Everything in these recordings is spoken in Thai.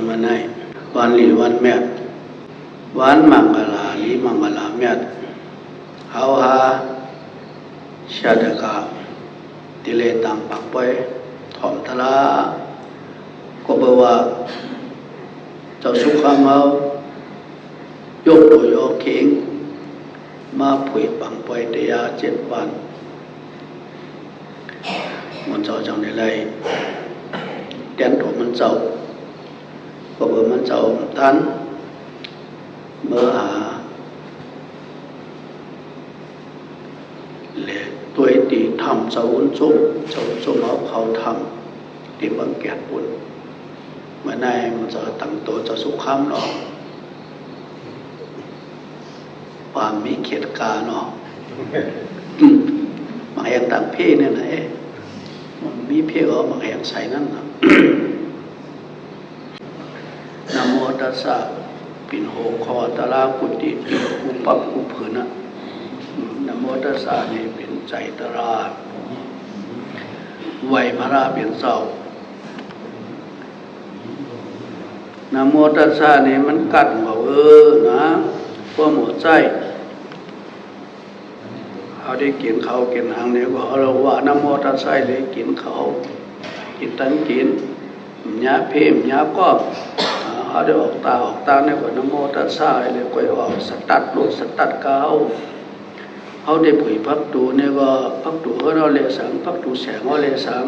มาในวันหลีวันแม่วันมังกลาลีมังกลาแม่เฮาหาชาดกาติเลตังปักไปถอมทลาก็บอกว่าเจ้าสุขามายกตัวยกเข่งมาผุยปังไปเดีย7 วันมันเจ้าจังในไรเด่นตัวมันเจ้าก็บอกมันเจ้าท่านเมื่อหาเละตัวตีทำเจ้าอุ่นจุ่มเอาเขาทำตีบังแกดปุ่นเมื่อในมันจะตั้งตัวจะสุขามเนาะปามมีเขียดกาเนาะมาแหงต่างเพ่เนี่ยนะมันมีเพ่ก็มาแหงใส่นั่นนะนะโมตัสสะปิ่นโหคอตะลากุติอุปับอุผืนนะโมตัสสะนี่เป็นใจตราไหวพระราเป็นเศร้านะโมตัสสะนี่มันกัดว่านะพวกหมดใจเขาได้กินเขากินหางเนี่ยก็เราว่านะโมตัสสะเลยกินเขากินตั้งกินหยาเพ่มหยาก็เขาได้ออกตาเนี่ยก็นะโมตัสสะเลยก็ออกสตัดลูกสตัดเก้าเขาได้ผุยพักตูเนี่ยก็พักตูเขาเราเลสังพักตูแสงเขาเลสัง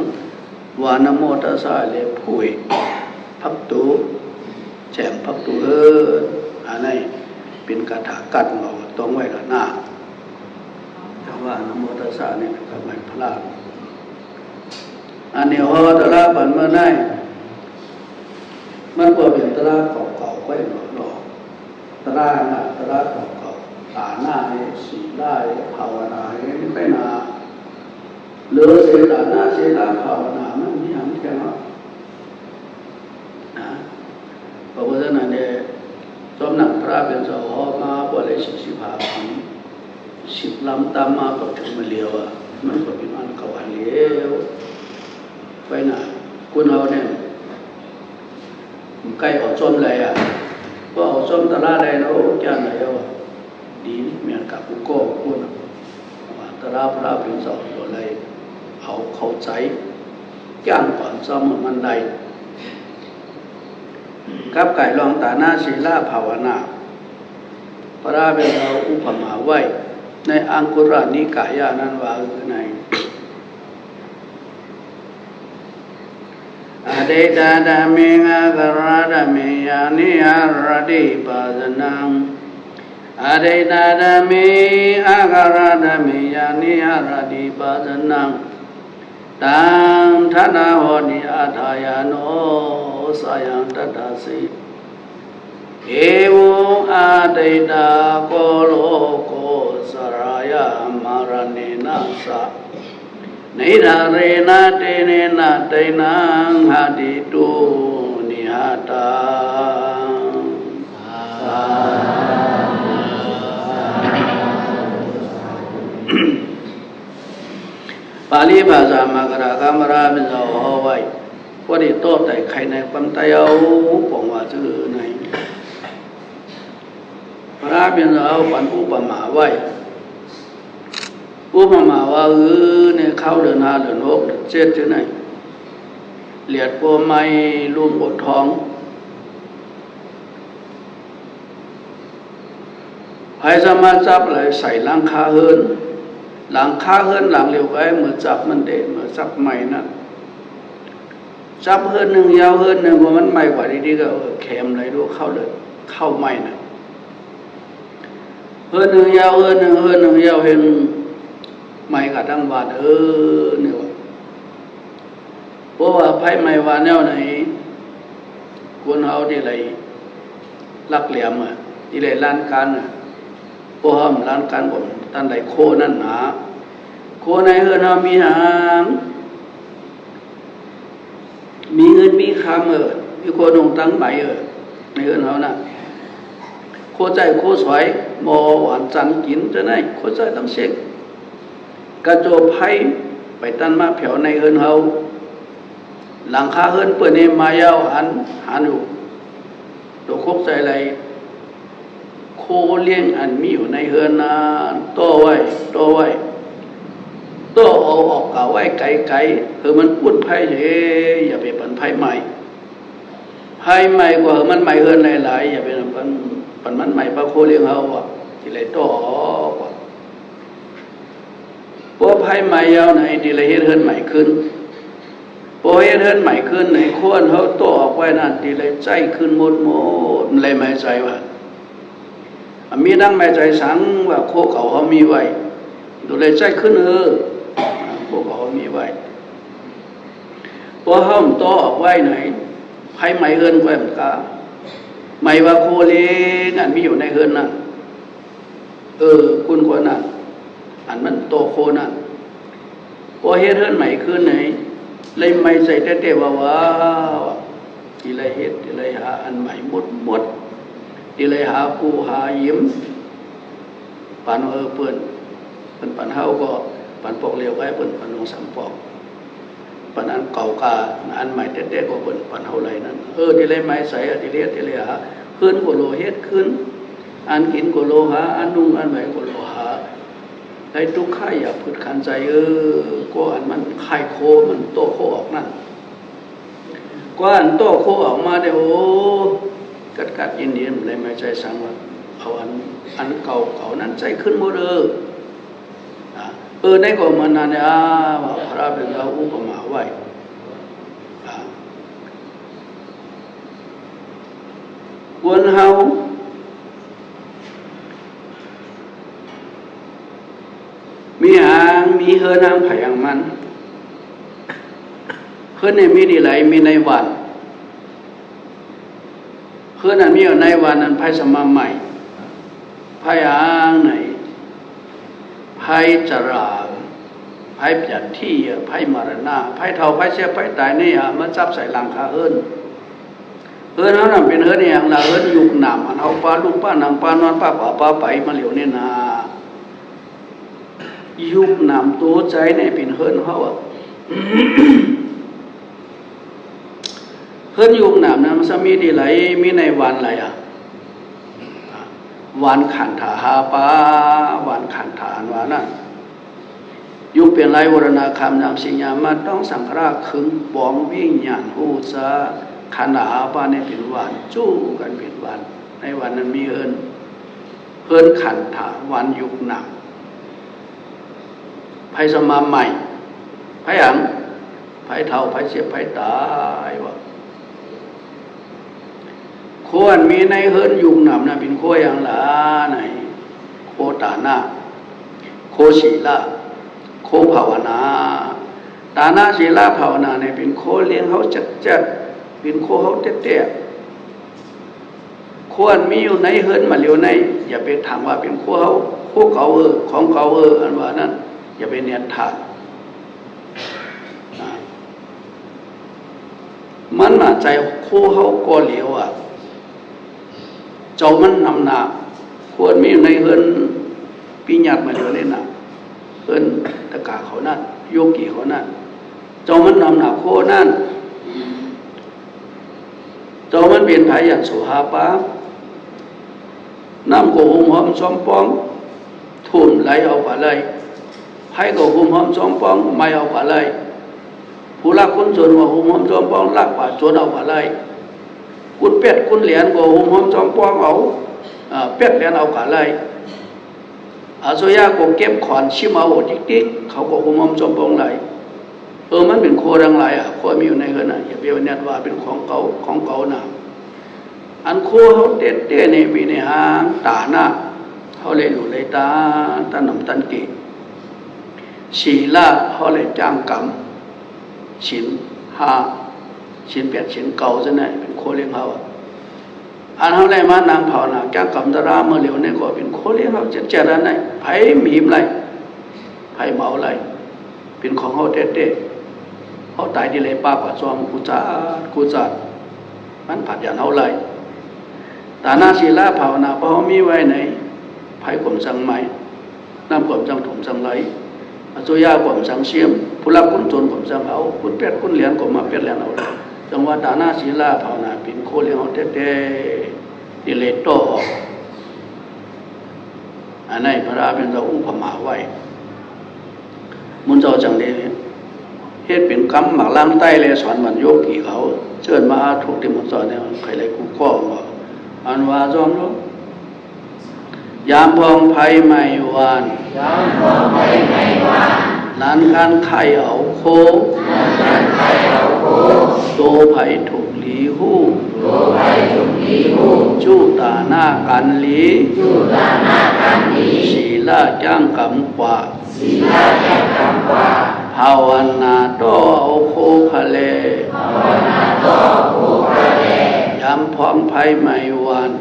ว่านะโมตัสสะเลยผุยพักตูแสงพักตูอันนี้เป็นคาถากัดเราต้องไว้ละหน้าแต่ว่านะโมตัสสะนี่ก็ไม่พลาดอันนี้ฮอตระปันเมื่อได้มันก็เป็นตระเก่าๆไว้หลอกตระนะตระเก่าๆตาหน้าให้สีได้ภาวนาให้ไม่นาเหลือเสตาหน้าเสตาภาวนามันมีอย่างแค่นั้นนะเพราะฉะนั้นเนี่ยสมนักพระเป็นเจ้าหอมาบ่เลย45 ปี10 ลำตามมาก็ถึงมาเลี้ยวมันก็เป็นอันเขาอันเลี้ยวไปน่ะคุณเฮาเนี่ยใกล้ออกส้มเลยว่าออกส้มตลาดได้แล้วแก่ไหนดีเหมือนกับกูโก้พูดว่าตลาดพระเป็นเจ้าตัวเลยเอาเข้าใจย่างก่อนซ้อมมันใดกับไก่ลองตาหน้าศีลาภาวนาพระราเป็นเราอุปมาไว้ในอังคุรนิกายานั้นว่าคือในอเดตาดามิงากราดามิยานิอาราดิปาสนังอเดตาดามิอากราดามิยานิอาราดิปาสนังตังธนาโหนิอาทายาโนสายันตตาสิเอวงอาติตาโกโลโกสรายามารานินาสะนิดาเรนะเตเนนะเตนังหะดิตุนิหะตาปาลีภาษามากระกามราเป็นเราเอาไว้ว่าได้โต้แต่ใครในความตายเอาปองว่าชื่อไหนพระเป็นเราปันอุปมาไว้อุปมาว่าเนี่ยเข้าเดือน5 เดือน 6 เดือน 7ที่ไหนเหลียดปัวไม้ลุ่มอดท้องไผ่สามารถจับอะไรใส่หลังคาเฮินหลังคาเฮินหลังเร็วไปมือจับมันเด็ดมือจับใหม่นะจับเฮินหนึ่งยาวเฮินหนึ่งเพราะมันใหม่กว่าดีๆก็เข็มอะไรดูเข้าเลยเข้าใหม่นะเฮินหนึ่งยาวเฮินหนึ่งยาวเฮินไม่กระทั่งว่าเนี่ยวเพราะว่าไพ่ไม่ว่าแนวไหนควรเอาที่ไรลักเหลี่ยมที่ไรล้านการพวกห้ามล้านการผมท่านใดโคนั่นหนาโคในเฮือนเรามีหางมีเงินมีคำมีโคดงตั้งใบในเฮือนเราน่ะโคใจโคสวยมอหวานจันกินจะไหนโคใจตั้งเช็คกระโจบไพ่ไปตั้นมาแผ่วในเฮือนเฮาหลังคาเฮือนเปิดในมายาวหันอยู่ ตัวคกใจไรโคเลี้ยงอันมีอยู่ในเฮือนนาโตไว้โตเอาออกกะไว้ไกลๆคือมันพูดไพ่อย่าไปปั่นไพ่ใหม่ไพ่ใหม่กว่ามันใหม่เฮือนหลายๆอย่าไปปั่นมันใหม่ปลาโคเลี้ยงเอาว่ะที่ไรโตออกว่ะพวกไพ่ใหม่ยาวไหนที่ไรเฮ็ดเฮือนใหม่ขึ้นพอเฮ็ดเฮือนใหม่ขึ้นไหนควรเขาโตออกไว้นั่นที่ไรใจขึ้นหมดเลยไม่ใจว่ะมีดังไม่ใจสังว่าโคเขาเขามีไว้ดูเลยใจขึ้นโคเขามีไว้พอห้ามต่อออกไว้ไหนไพ่ไม่เฮือนไว้มันกาไม่ว่าโคเลี้ยงอันมีอยู่ในเฮือนนั่นคุณกว่านั่นอันมันโตโคนั่นพอเฮ็ดเฮือนใหม่ขึ้นไหนเลยไม่ใจเต้ๆว่าที่ไรเฮ็ดที่ไรหาอันใหม่หมดที่ไรหาปูหายิ้มปันเปิ้นปันเฮาก็ปันปอกเลียวไว้เปิ้นปันลงสัมปอกปันอันเก่ากาอันใหม่เต้ๆก็เปิ้นปันเฮาไรนั่นที่ไรไม้ใสที่ไรหาขึ้นก็โลเฮ็ดขึ้นอันกินก็โลหาอันนุ่งอันใหม่ก็โลหาไอ้ทุกข์ไข่อย่าพึดขันใจก็อันมันไข่โคมันโตโคออกนั่นก็อันโตโคออกมาได้กัดยินเลยไม่ใจสังว่าเอาอันเก่านั้นใจขึ้นหมดได้ก็มันนั่นเนี่ยว่าพระเป็นเราอุปมาไว้วนเฮามีหางมีเฮือนางไผ่อย่างมันเฮือนเนี่ยมีดีไหลมีในวันเฮือนนั้นมีอยู่ในวันนั้นไผ่สมาใหม่ไผ่หางไหนไผ่จราไผ่เปลี่ยนที่ไผ่มรณะไผ่เท่าไผ่เสียไผ่ตายนี่มันจับใส่หลังคาเฮือนนั้นเป็นเฮือนอย่างละเฮือนยุคหนามอันเอาป้าลูกป้านางป้านอนป้าป่าป้าไปมาเหลียวเนี่ยนายุบนำตัวใจในเป็นเฮิรนเขาเฮิรนยุบนำนั้นมันจะมีดีไหลมีในวันอะไรวันขันธาหาปาวันขันธานวานั่นยุบเป็นไรวรณาคำนำสิญญามาต้องสังฆราคึงบองวิ่งญาณหูซาขันธาหาปาในเป็นวันจู้กันเป็นวันในวันนั้นมีเฮิรนขันธาวันยุบนำไพ่สมาใหม่ไพ่หยังไพ่เท่าไพ่เสียไพ่ตายวะควรมีในเฮิรนยุงหนำนะเป็นโคอย่างละไหนโคตานาโคศีลาโคภาวนาตานาศีลาภาวนาเนี่ยเป็นโคเลี้ยงเขาจัดเป็นโคเขาเตะควรมีอยู่ในเฮิรนมาเลียวในอย่าไปถามว่าเป็นโคเขาโคเก่าของเก่าอันว่านั้นอย่าไปเนียนทานมันมาใจโคเขาก่อเหลียวเจ้ามันนำหนาควรมีในเฮือนปีญาติมาเหลียวเลยนะเฮือนตะกาเขานั่นโยกีเขานั่นเจ้ามันนำหนาโคนั่นเจ้ามันเป็นไผอย่างสุหาปาน้ำโกหุมหอมซ้อมป้องทุ่มไหลเอาไปเลยให้ก็หุมหอมจอมปองไม่เอากว่าเลยผู้รักคุณส่วนว่าหุมหอมจอมปองรักกว่าจนเอากว่าเลยคุณเป็ดคุณเหรียญก็หุมหอมจอมปองเอาเป็ดเหรียญเอากว่าเลยอาโซยาก็เก็บขอนชิมเอาดิ๊กเขาก็หุมหอมจอมปองเลยมันเป็นโคดังไรโคมีอยู่ในเฮือนอย่าไปเนียดว่าเป็นของเก่านะอันโคเขาเต้เนี่ยมีในหางตาหน้าเขาเลยหลุเลยตาหนำตันเกศีลาเขาเลยจ้างกรรมชิ้น5ชิ้น8ชิ้นเก่าซะหน่อยเป็นโคเลี้ยงเขาอันเขาเลยมานางเผาหนาจ้างกรรมตราเมื่อเร็วเนี่ยก็เป็นโคเลี้ยงเขาเจ็ดอันไหนไผ่มีมไรไผ่เมาไรเป็นของเขาเต้เขาตายที่เลยป้ากว่าซอมกูจัดมันผัดอย่างเขาเลยตาหน้าศีลาเผาหนาเพราะเขามีไว้ไหนไผ่กลมสังไม้น้ำกลมสังถุงสังไหลโซยากลมสังเสียมผู้รับคุณจนกลมสังเอาคุณเป็ดคุณเหรียญกลมมาเป็ดเหรียญเอาจังหวะตาหน้าศีลาเผาหนาเป็นโคเลี้ยงเขาเต้ ที่เลยโตออกอันนั้นพระราเป็นเราอุปมาไว้มุนเจ้าจังนี้เฮ็ดเป็นกรรมหมากล่างใต้เลยสอนบรรโยกกี่เขาเชิญมาถูกที่มุนเจ้าเนี่ยใครเลยกูก้องว่าอันว่าจอมรู้ยามพองไผ่ไม่วานนั้นการไข่เอาโคโตไผ่ถูกหลีหู้จู้ตาหน้ากันหลีศีลาจ้างกำกว่าภาวนาโตเอาโคคะเลยามพองไผ่ไม่วาน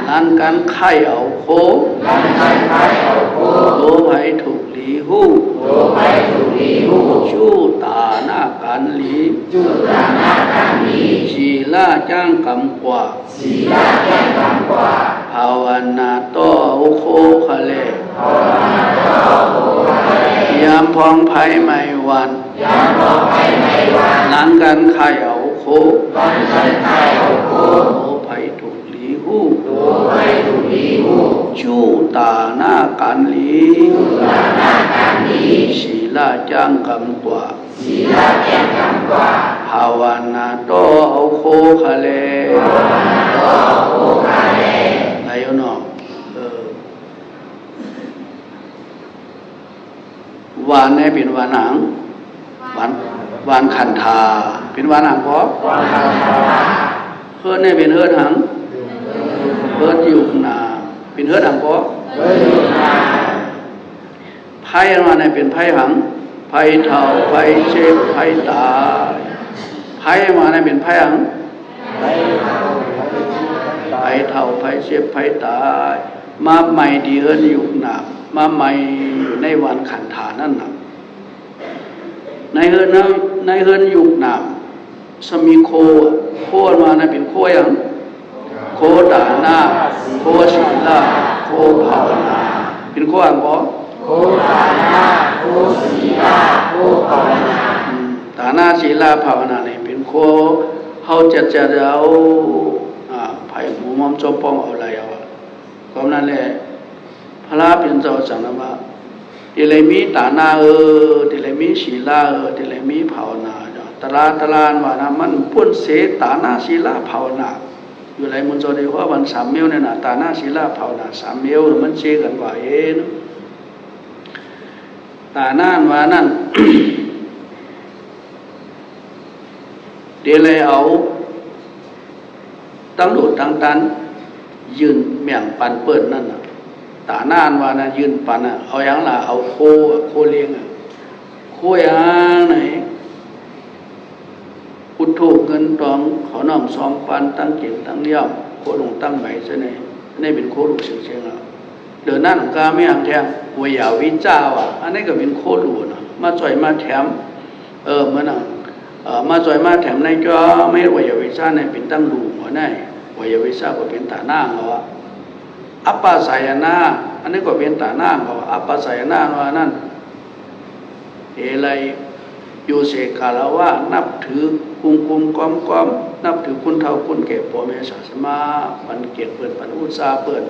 นั้นการไข่เอาโคโตไผ่ถูกหลีหู้จู้ตาหน้ากันหลีศีลาจ้างกำกว่าภาวนาโตเอาโคคะเลยยามพองไผ่ไม่วานนั้นการไข่เอาโคโตไผ่ถูกหลีหู้จู้ตาหน้ากันหลีศีลาจ้างกำกว่าภาวนาโตเอาโคคะเลยไหนอยู่เนาะวานเนี่ยเป็นวานหางวานขันธาเป็นวานหางเพราะเฮือเนี่ยเป็นเฮือหางเฮืออยู่หนาเป็นเฮือหางเพราะไพ่มาเนี่ยเป็นไพ่หางไพ่เท่าไพ่เจ็บไพ่ตายไพ่มาเนี่ยเป็นไพ่หางไพ่เท่าไพ่เจ็บไพ่ตายมาใหม่ดีเฮืออยู่หนามาใหม่อยู่ในวันขันธานั่นน่ะในเฮือนยุคนามสมีโคมานะเป็นโคอย่างโคตานาโคศีลาโคภาวนาเป็นโคอังบ่โคตานาโคศีลาโคภาวนาตานาศีลาภาวนานี่เป็นโคเฮาจะเอาไผหมู่มอมจอมป้องเอาอะไรเอาก็นั่นแหละพระเป็นเจ้าจังนะว่าที่เลยมีตานาที่เลยมีศีลาที่เลยมีภาวนาตลาว่านะมันพ้นเสตานาศีลาภาวนาอยู่ไรมันจะได้ว่าวัน3 มื้อเนี่ยนะตานาศีลาภาวนา3 มื้อมันเชกันว่าตานาว่านั่น เดี๋ยวเลยเอาตั้งโดดตั้งตันยืนเมี่ยงปันเปิดนั่นน่ะตานานว่านะยืนปันเอาอย่างละเอาโคเลี้ยงโคอย่างไหนพุทโธเงินตองขอน้อมซ้อมปันตั้งจิตตั้งย่อมโคลงตั้งใบซะนี่เป็นโคลูกเสียงเดินหน้าของกาไม่ห่างแทงวยาวิจ้าว่ะอันนี้ก็เป็นโคลูนะมาจ่อยมาแถมเหมือนมาจ่อยมาแถมในก็ไม่วยาวิจ้าเนี่ยเป็นตั้งลูหัวในวยาวิจ้าก็เป็นตาหน้าเขาอัปปาสายนาอันนี้ก็เป็นตาหน้าเขาอัปปาสายนาว่านั่นอะไรอยู่เสกาลาวะนับถือกุมก้อมนับถือคุณเท่าคุณแก่พ่อแม่ศาสนาบันเกียรติเปิดปันอุตสาเปิด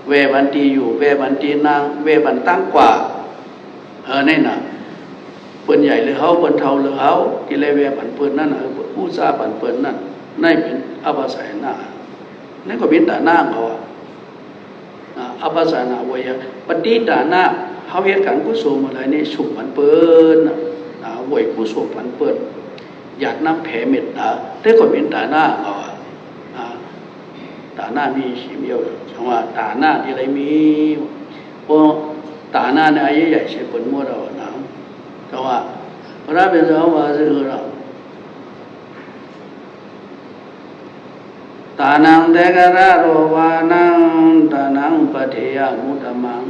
เวบันตีอยู่เวบันตีนางเวบันตั้งกว่านี่น่ะเปิดใหญ่หรือเฮาเปิดเท่าหรือเฮาที่เลยเวบันเปิดนั่นอุตสาบันเปิดนั่นนั่นเป็นอัปปาสายนานี่ก็เป็นตาหน้าเขาอัปปาสายนาวยปฏิตาหน้าเขาเหตุการณ์กุศลอะไรนี่สุขมันเปิดไหวกุศลมันเปิดอยากน้ำแผ่เม็ดแต่ก็เป็นตาหน้าเขาตาหน้ามีสีเดียวจังว่าตาหน้าที่ไรมีเพราะตาหน้าเนี่ยอายุใหญ่เสียผลมั่วเรานะจังว่าพระเป็นเจ้าว่าคือเราตานังเดกระโรวานังตานังปะเทยมุตตมัง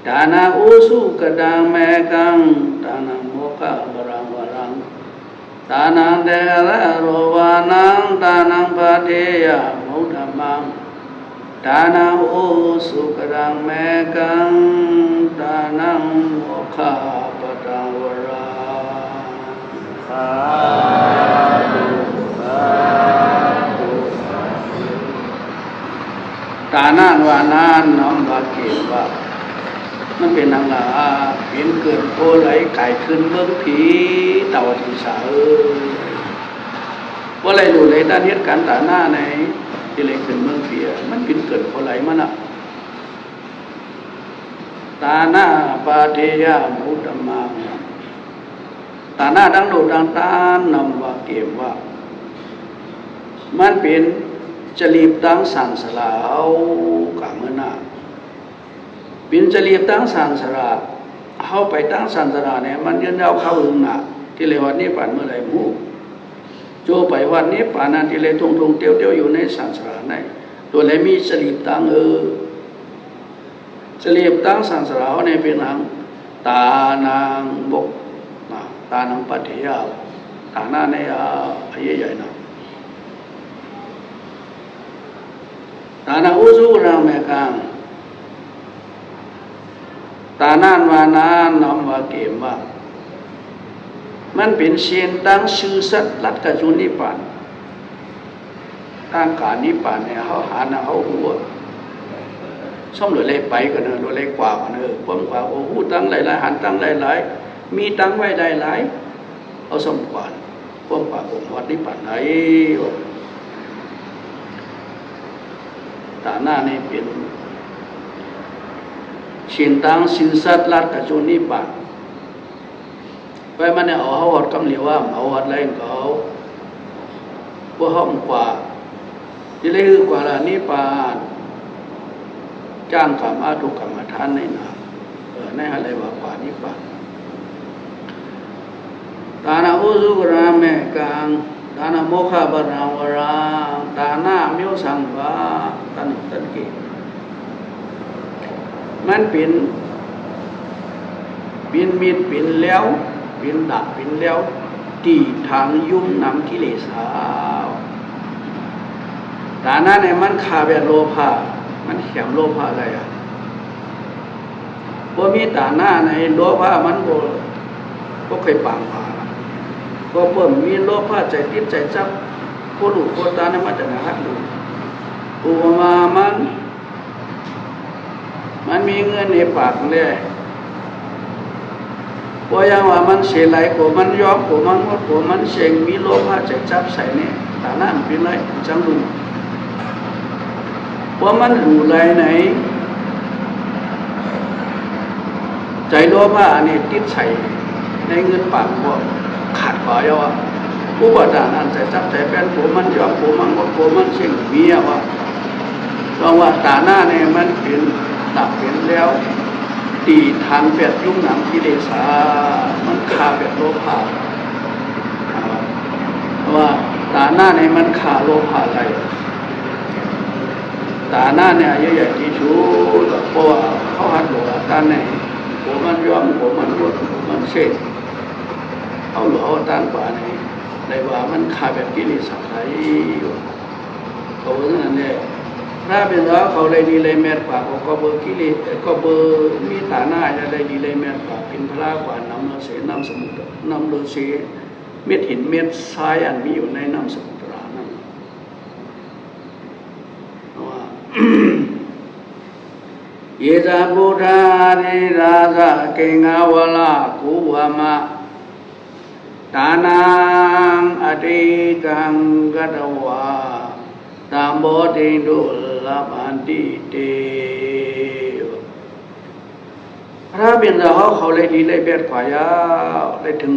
ตานาอุสุกดังเมกังตานังโมกะบรังวรังตานังเดกระโรวานังตานังปะเทยมุตตมังตานังอุสุกดังเมกังตานังโมกะบรังวรังสาธุสาธุ ตานานว่านานน้อมว่าเกี่ยวว่ามันเป็นนางลาเห็นเกิดโพไหลไก่ขึ้นเมืองผีเต่าที่สาว่าอะไรดูเลยด้านเหตุการณ์ตาหน้าในที่เลยขึ้นเมืองผีมันเป็นเกิดโพไหลมันอะตาหน้าปาเทยามุตตมาตาหน้าดังโดดดังตานำว่าเกี่ยวว่ามันเป็นจะรีบตั้งสันสลาวกางเงินน่ะเป็นจะรีบตั้งสันสลาเข้าไปตั้งสันสลาเนี่ยมันยืนเอาเข้าอึงน่ะที่เลยวันนี้ป่านเมื่อไรมูโจไปวันนี้ป่านนั้นที่เลยทงเตี้ยวอยู่ในสันสลาในตัวเลยมีจะรีบตั้งจะรีบตั้งสันสลาในเป็นนางตานางบกตานางปัทยาตาหน้าในใหญ่ๆนะตานาอุสุรามกังตานานวานานน้อมว่าเกมว่ามันเป็นเชียนตั้งชื่อสัตว์ลัดกระจุนิพานตั้งการนิพานเนี่ยเขาหานะเขาหัวซ่อมหรือเล็กไปกันเนอะหรือเล็กกว่ากันเนอะความกว่าโอ้โหตั้งหลายๆหันตั้งหลายๆมีตั้งไว้หลายๆเอาซ่อมกว่าความกว่าองค์วัดนิพานไหนตาหน้านี่เป็นเชียนตังสินสัตลัดกับโจนิปานไปมันเนี่ยเอาหอดกำเหลียวว่าเอาหอดอะไรเขาพวกห้องกว่าที่เรียกกว่าละนิปานจ้างกรรมอาทุกรรมฐานในนาในอะไรว่ากว่านิปานตานาอุสุราเมกังตานาโมฆะบาราวราตานามิวสังวาตันเกมันเป็นมีดเป็นแล้วเป็นดับเป็นแล้วตีทางยุ่งนำกิเลสตาหน้าเนี่ยมันขาแบบโลภะมันเขียมโลภะอะไรพอมีตาหน้าในโลภะมันก็เคยปางผ่าก็เพิ่มมีโลภะใจติดใจจับผู้หลุดผู้ตาเนี่ยมันจะหนักดูอุปมามันมีเงินในปากเลยพอยังว่ามันเสียไหลกูมันยอมกูมันงดกูมันเสียงมีโลภะใจจับใส่เนี่ยตาหน้ามันเป็นไรจังดูพอมันรู้ไรไหนใจโลภะอันนี้ติดใส่ในเงินปากว่าขาดกว่าเยอะผู้บาดานั้นใจจับใจเป็นกูมันยอมกูมันงดกูมันเสียงเมียว่าเพราะว่าตาหน้าเนี่ยมันเป็นดับเป็นแล้วตีทางแบบยุ่งหนังกิเลสมันขาแบบโลภะเพราะว่าตาหน้าเนี่ยมันขาโลภะอะไรตาหน้าเนี่ยใหญ่ๆที่ชูเพราะว่าเขาหัดบอกว่าตาเนี่ยหัวมันย้อมหัวมันรวดหัวมันเช็ดเอาหลวงตาป่าเนี่ยในว่ามันขาแบบกิเลสอะไรเขาว่าอย่างนั้นเนี่ยถ้าเป็นว่าเขาเลยดีเลยแม่ป่าก็เบอร์กิเลสก็เบอร์มีตาหน้าจะเลยดีเลยแม่ป่าเป็นพระกว่านำเลือเสนำสมุทรนำเลือเสเม็ดหินเม็ดทรายอันมีอยู่ในน้ำสมุทรนั่นว่าเยจาบุธาริราชเกงาวลากุวามะตานังอติกังกัตวาตามโบติดุลปันติเตพระบิดาเขาเลยดีเลยเบียดกว่ายาวเลยถึง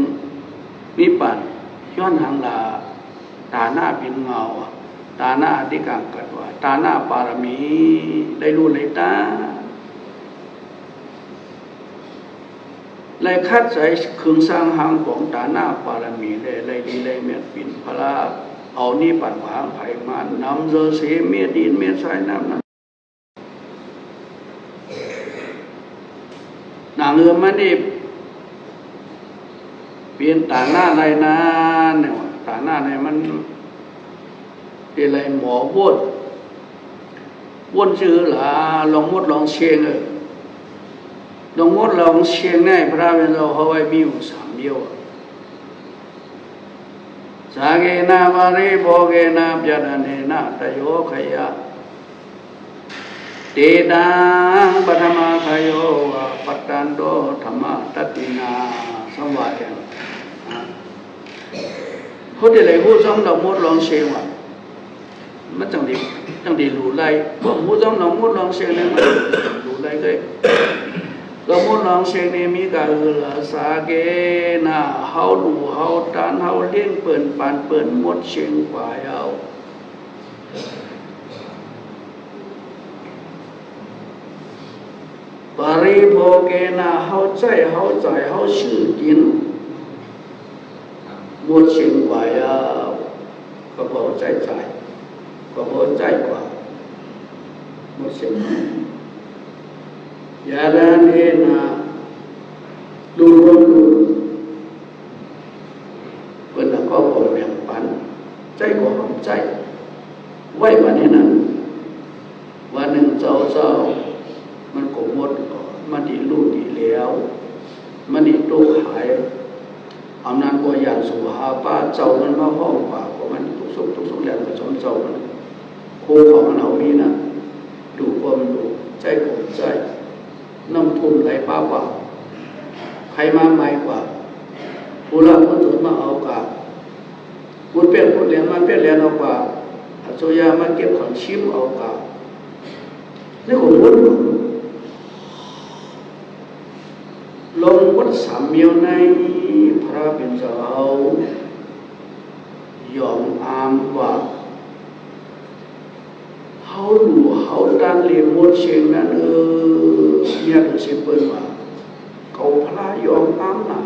มีปันย้อนหางลาตาหน้าเป็นเงาตาหน้าที่กังกัดว่าตาหน้าปารมีได้รู้เลยตาเลยคัดใส่เครื่องสร้างหางของตาหน้าปารมีเลยดีเลยเมียดปิ่นพระเอานี่ปัดวางไผ่มานำเรือเสียเมียดินเมียสายน้ำนั้นนางเรือมันนี่เปลี่ยนตาหน้าไรนานเนี่ยตาหน้าเนี่ยมันอะไรหมอวนชื่อละลองมดลองเชียงลองมดลองเชียงง่ายพระเป็นเราเขาไว้มีอยู่3 เดียวสาเกนาบาริโบเกนาปยาดาเนนะตโยขยะ เตดังปัทมาคโยปัตตันโตธรรมะตัตตินาสัมวาเทนพูดได้เลยผู้จ้องเราหมดลองเชียงว่ะมันจังดีรู้ไรพวกผู้จ้องเราหมดลองเชียงเนี่ยมันรู้ไรเลยเราหมดลองเชียงเนี่ยมีการสาเกนะเฮาดูเฮาตานเฮาเลี้ยงเปิ่นปานเปิ่นหมดเชียงกว่าเอาปริโภเกนะเฮาใจเฮาใจเฮาชื่อกินหมดเชียงกว่าเอาก็พอใจก็พอใจกว่าหมดเชียงยาดานีนะดูเป็นแล้วก็คงแบ่งปันใจก็หอมใจไว้วันนี้นะวันหนึ่งเจ้ามันก็หมดมันดีรู้ดีแล้วมันดีตู้ขายอำนาจก็อย่างสุภาป้าเจ้ามันมาห้องกว่าก็มันทุกสุขแรงมาสอนเจ้ามันครูของมันเอามีนะดูความดูใจผมใจน้ำทุ่มไหลป้าเปล่าใครมาใหม่กว่าผู้ละผู้จุดมาเอากว่าผู้เปลี่ยนผู้เรียนมาเปลี่ยนเรียนเอากว่าโจยามาเก็บของชิมเอากว่านี่ก็วุ่นลงวัดสามเมียวในพระเป็นเจ้ายอมอามว่าเขาดูเขาดันเลี้ยงมดเชียงนั้นเนี่ยถึงสิเปิดว่าเขาพระยอมอามนะ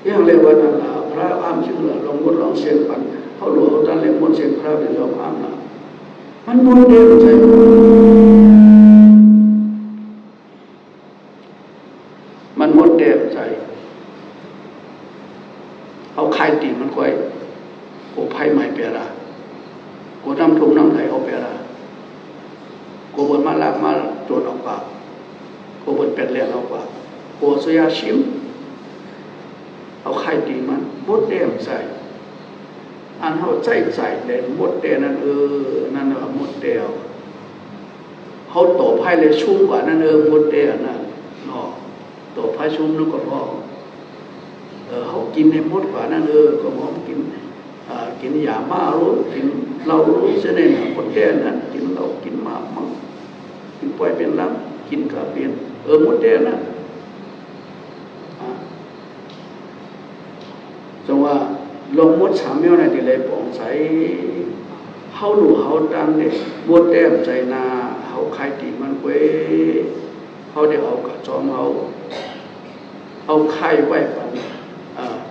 ยังเรียกว่านั่นละพระอามชื่อละลงมดลองเชียงปันเขาดูเขาดันเลี้ยงมดเชียงพระเป็นยอมอามนะมันมดเดียวใจมันหมดเดียวใจเอาใครตีมันก้อยกูไพ่ใหม่เปล่ากูน้ำทุ่มน้ำไหลเอาเปล่ากูบนมาลักมาโจดออกปากกูบนเป็ดเลี้ยงออกปากกูสุยาชิมเอาใครตีมันหมดเดียวใจอันเขาใจเด่นหมดเดียวนั่นนั่นหมดเดียวเขาโตไพ่เลยชุ่มกว่านั่นหมดเดียวนั่นเนาะตัวพระชุมนึกก็ร้องเขากินในมดกว่านั่นก็มองกินยาบ้ารู้กินเรารู้เสน่ห์คนแก่นั้นกินเรากินมามั่งกินปล่อยเป็นลับกินกระเปลี่ยนมดแก่นะจังว่าลงมดสามเมี่ยวในที่เลยปองใสเขาหลู่เขาดันเนี่ยมดแต้มใจนาเขาใครตีมันเว้เขาเดี๋ยวเอากระจอมเอาไข่ไว้ก่อน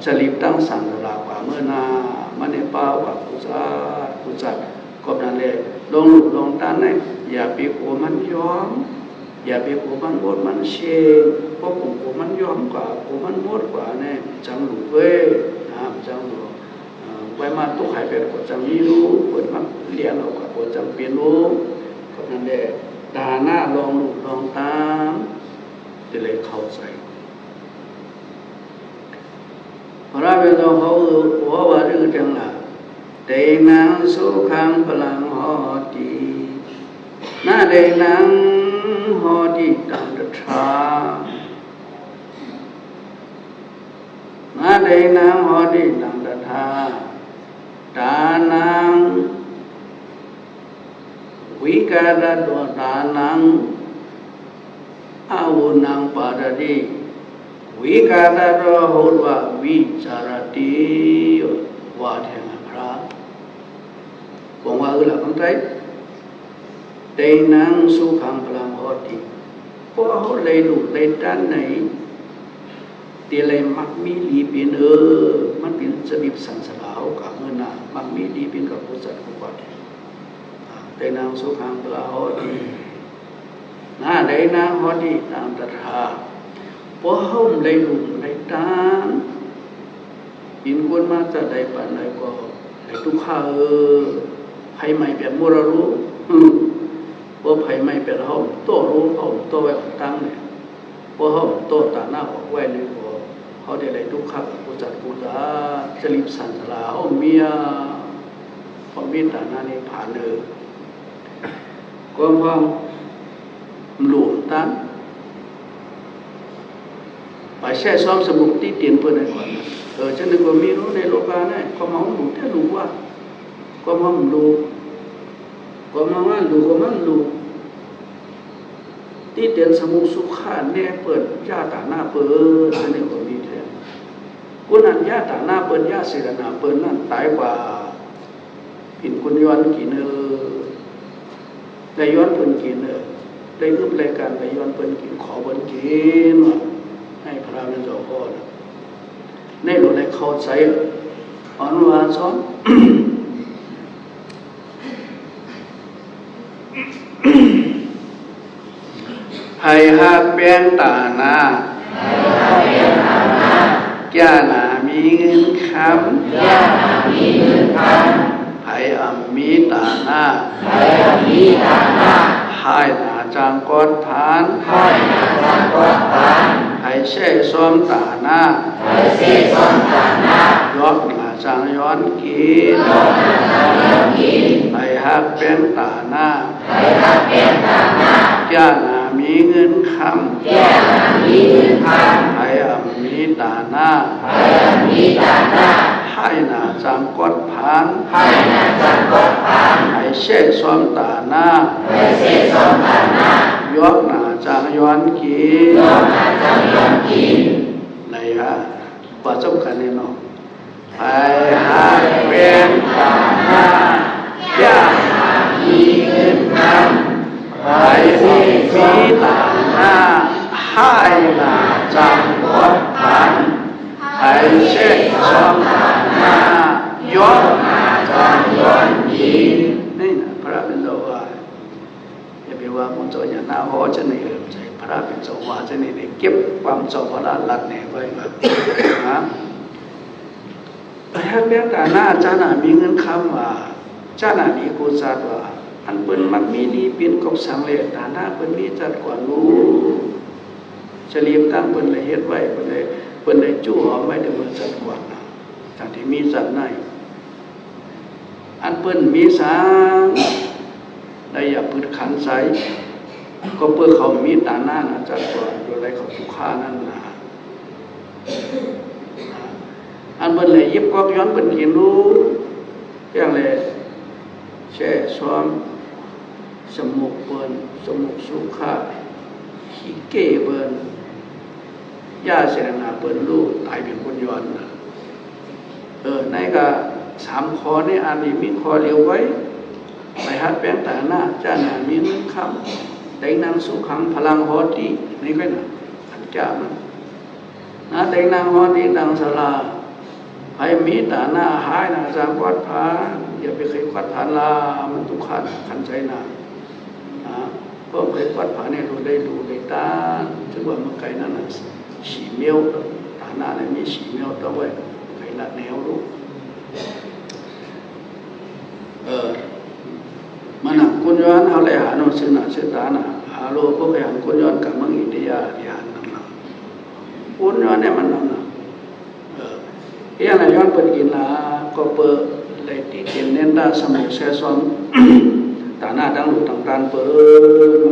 จะรีบตั้งสั่งลากว่าเมื่อนามันในป่าว่ากุจัดก็นั่นเลยลงหลุดลงตันเนี่ยอย่าไปกลัวมันยอมอย่าไปกลัวมันหมดมันเชงเพราะผมกลัวมันยอมกว่ากลัวมันหมดกว่าเนี่ยจังหลุดเว้ยนะจังหลุดไว้มาตุกหายไปก็จังมีรู้เปิดมาเรียนเอาก็จังเปลี่ยนรู้ก็นั่นเลยตาหน้าลองหลุดลองตามจะเลยเข้าใจพระเป็นตัวเขาหัวว่าดื้อจังละเดนังสุขังพลังหอดีนาเดนังหอดีตังตถานาเดนังหอดีตังตถาตานังวิการะตัวตานังอาวุนังปาราดีวิการะตัวโหดว่าวิจารติว่าแทงพระบอกว่าหลักของใจเตนังสุขังพลังหอดีเพราะเขาเลยดูเลยด้านไหนตีเลยมักมีลีเป็นมันเป็นสนิบสันสลาวกับเมื่อนามักมีลีเป็นกับผู้จัดผู้วัดเตนังสุขังพลังหอดีน่าได้นางหอดีตามตถาเพราะเขาเลยดูเลยด้านอินคนมาจะได้ปันได้ก็ได้ทุกข้าไผ่ใหม่เป็นมัวรู้ว่าไผ่ใหม่เป็นเขาโตรู้เขาโตไว้ตั้งเนี่ยเพราะเขาโตตาหน้าออกไว้เลยว่าเขาได้ไรทุกข้าผู้จัดผู้จ้าจะรีบสันสลาเขาเมียเขามีตาหน้านี่ผ่าน ก็พอหลวมตันไปแช่ซ้อมสมุกที่เตียนเพื่อนในก่อนฉันนึกว่ามีรู้ในโลกาเนี่ยความหมายหนูแค่รู้ว่าความหมายรู้ความหมายรู้ความหมายรู้ที่เตียนสมุกสุขาเนี่ยเปิดญาตาหน้าเปิดฉันนึกว่ามีแท้กุนันญาตาหน้าเปิดญาเสดนาเปิดนั่นตายกว่าผิดกุญย้อนกี่เนอได้ย้อนเปิดกี่เนอได้รูปรายการได้ย้อนเปิดกี่ขอเปิดกี่เนาะให้พระเป็นเจ้าพ่อในหลวงในเข้าใจอ่อนหวานซ้อนให้หักเปลี่ยนตาหน้าแก่หนามีเงินคำให้อ่ำมีตาหน้าให้หนาจางกอดผานให้เช่ซ้อมตาหน้ายกหนาจางย้อนกินให้หักเปลี่ยนตาหน้าแก่หนามีเงินคำให้อ่ำมีตาหน้าให้หนาจางกอดผานให้เช่ซ้อมตาหน้ายกหนาจางย้อนกินในฮะว่าจบกันนี่เนาะให้หักเป็นตาหน้าย่ามีเงินคำให้มีตาหน้าให้หนาจางกอดผานให้เช่ซ้อมตาหน้ายกหนาจางย้อนกินนี่นะพระเป็นเจ้าว่าอย่าไปว่ามันจะอย่างน่าหัวจะนี่เลยใจพระเป็นเจ้าว่าจะนี่เลยเก็บความเจ้าพระลัดเนี่ยไว้แบบนะแต่ถ้าเบี้ยตาหน้าจ้าหน้ามีเงินคำว่าจ้าหน้ามีกุศลว่าอันเป็นมันมีดีเป็นกบสังเลตาหน้าเป็นมีจัดกว่ารู้เฉลี่ยตั้งเป็นละเอียดไว้เป็นเลยจู่หอมไว้เดี๋ยวมันจัดกว่าจากที่มีจัดในอันเป็นมีสางได้อย่าพืชขันใสก็เพื่อเขามีตาหน้านะจัดกว่าโดยไรเขาทุกข้านั่นนะอันเป็นเลยยิบกอกย้อนเป็นกินรู้อย่างเลยแช่ซ้อมสมุกเบินสมุกสุขาขี้เก้เบินย่าเสนาเบินลูกตายเป็นคนย้อนในก็3 ข้อนี่อันนี้มีข้อเดียวไว้ไปหัดแปลงตาหน้าจ้าหน้ามีเงินคำได้นางสุขังพลังฮอดีนี่ก็นะอันจ้ามันนะได้นางฮอดีนางสลาให้มีตาหน้าหายนางจางวัดผาอย่าไปเคยวัดผาลามันทุกขันขันใจหนาเพราะเคยวัดผาเนี่ยรู้ได้ตาถือว่ามันไกลนั่นน่ะฉีเมียวตาหน้าเนี่ยมีฉีเมียวตัวไว้ไกลละแนวรู้มันหักกุญย้อนเขาเลยหาโนสินาเสตานะหาโลพวกอย่างกุญย้อนกับมังอินเดียที่หันนำกุญย้อนเนี่ยมันนำอย่างไรย้อนเปิดกินละก็เปิดเลยที่เตียนเน้นได้สมุทรเซซอนตาหน้าดังหลุดต่างๆเปิด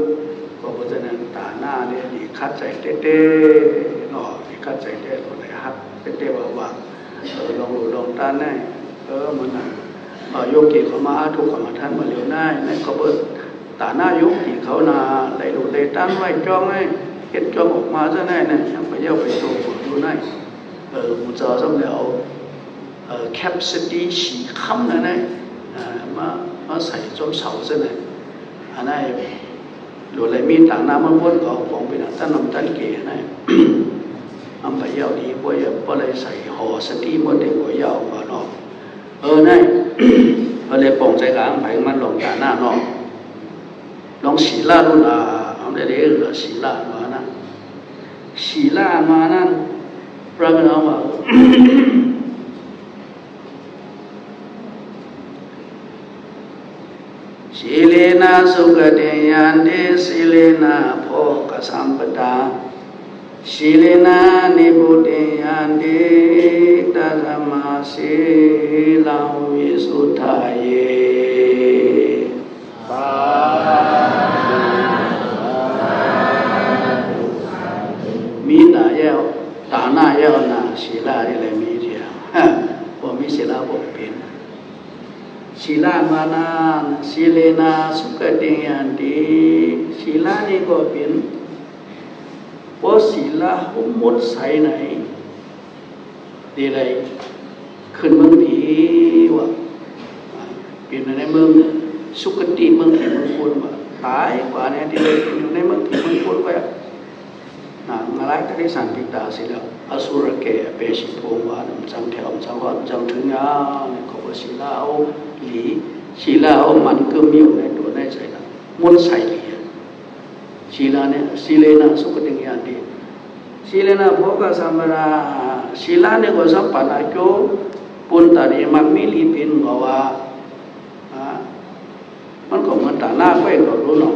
ก็เพราะฉะนั้นตาหน้าเนี่ยดีคัดใจเต้ๆเนาะดีคัดใจเต้คนไหนฮักเต้ๆว่าลองหลุดลองตาแน่มันนะโยกีเขามาถูกกรรมฐานมาเร็วได้นั่นก็เปิดตาหน้าโยกีเขานาได้หลุดได้ตั้งไว้จ้องให้เห็นจ้องออกมาซะแน่เนี่ยยังไปเยี่ยวไปโตฝึกดูได้มุจสำเร็จแคปซิตี้สีคำนั่นเองมาใส่จมเสาซะเนี่ยอันนั้นหลุดเลยมีต่างน้ำมันวนก็ของเป็นตั้งน้ำตั้งเกยนั่นอันไปเยี่ยวดีพอเลยใส่ห่อสตี้มันเด็กหัวเยี่ยวมาเนาะนั่นก็เลยปองใจกลางไปมันลงตาหน้านอกลองสีล่ารุ่นเอาได้เลยสีล่ามานั่นสีล่ามานั่นพระเป็นเอาว่าสีเลนะสุขเดียนเดสีเลนะโภคสัมปทาสีเลนะนิบุติยันเดตัสมาสีลังวิสุทธาเย ศีลามานาศีเลนะสุขติยันติศีลานี่ก็เป็นเพราะศีลาหุมดใสไหนดีเลยขึ้นเมืองผีวะเป็นในเมืองสุขติเมืองผีเมืองพุทธวะตายกว่าเนี่ยดีเลยอยู่ในเมืองผีเมืองพุทธวะอะไรก็ได้สันติตาสิแล้วอสุรเกะเปชิพงวานจังแถวจังหวัดจังถึงงาเนี่ยเขาบอกศีลาเอาหลีศีลาเอามันก็มีอยู่ในตัวในใจนะมนใส่หลีศีลาเนี่ยศีเลนะสุขติยันติศีเลนะโภคสัมปราศีลาเนี่ยก็สัมปนาโยปุนตารีมักมีลีปินก็ว่ามันก็เหมือนตาหน้าแกว้งก็รู้เนาะ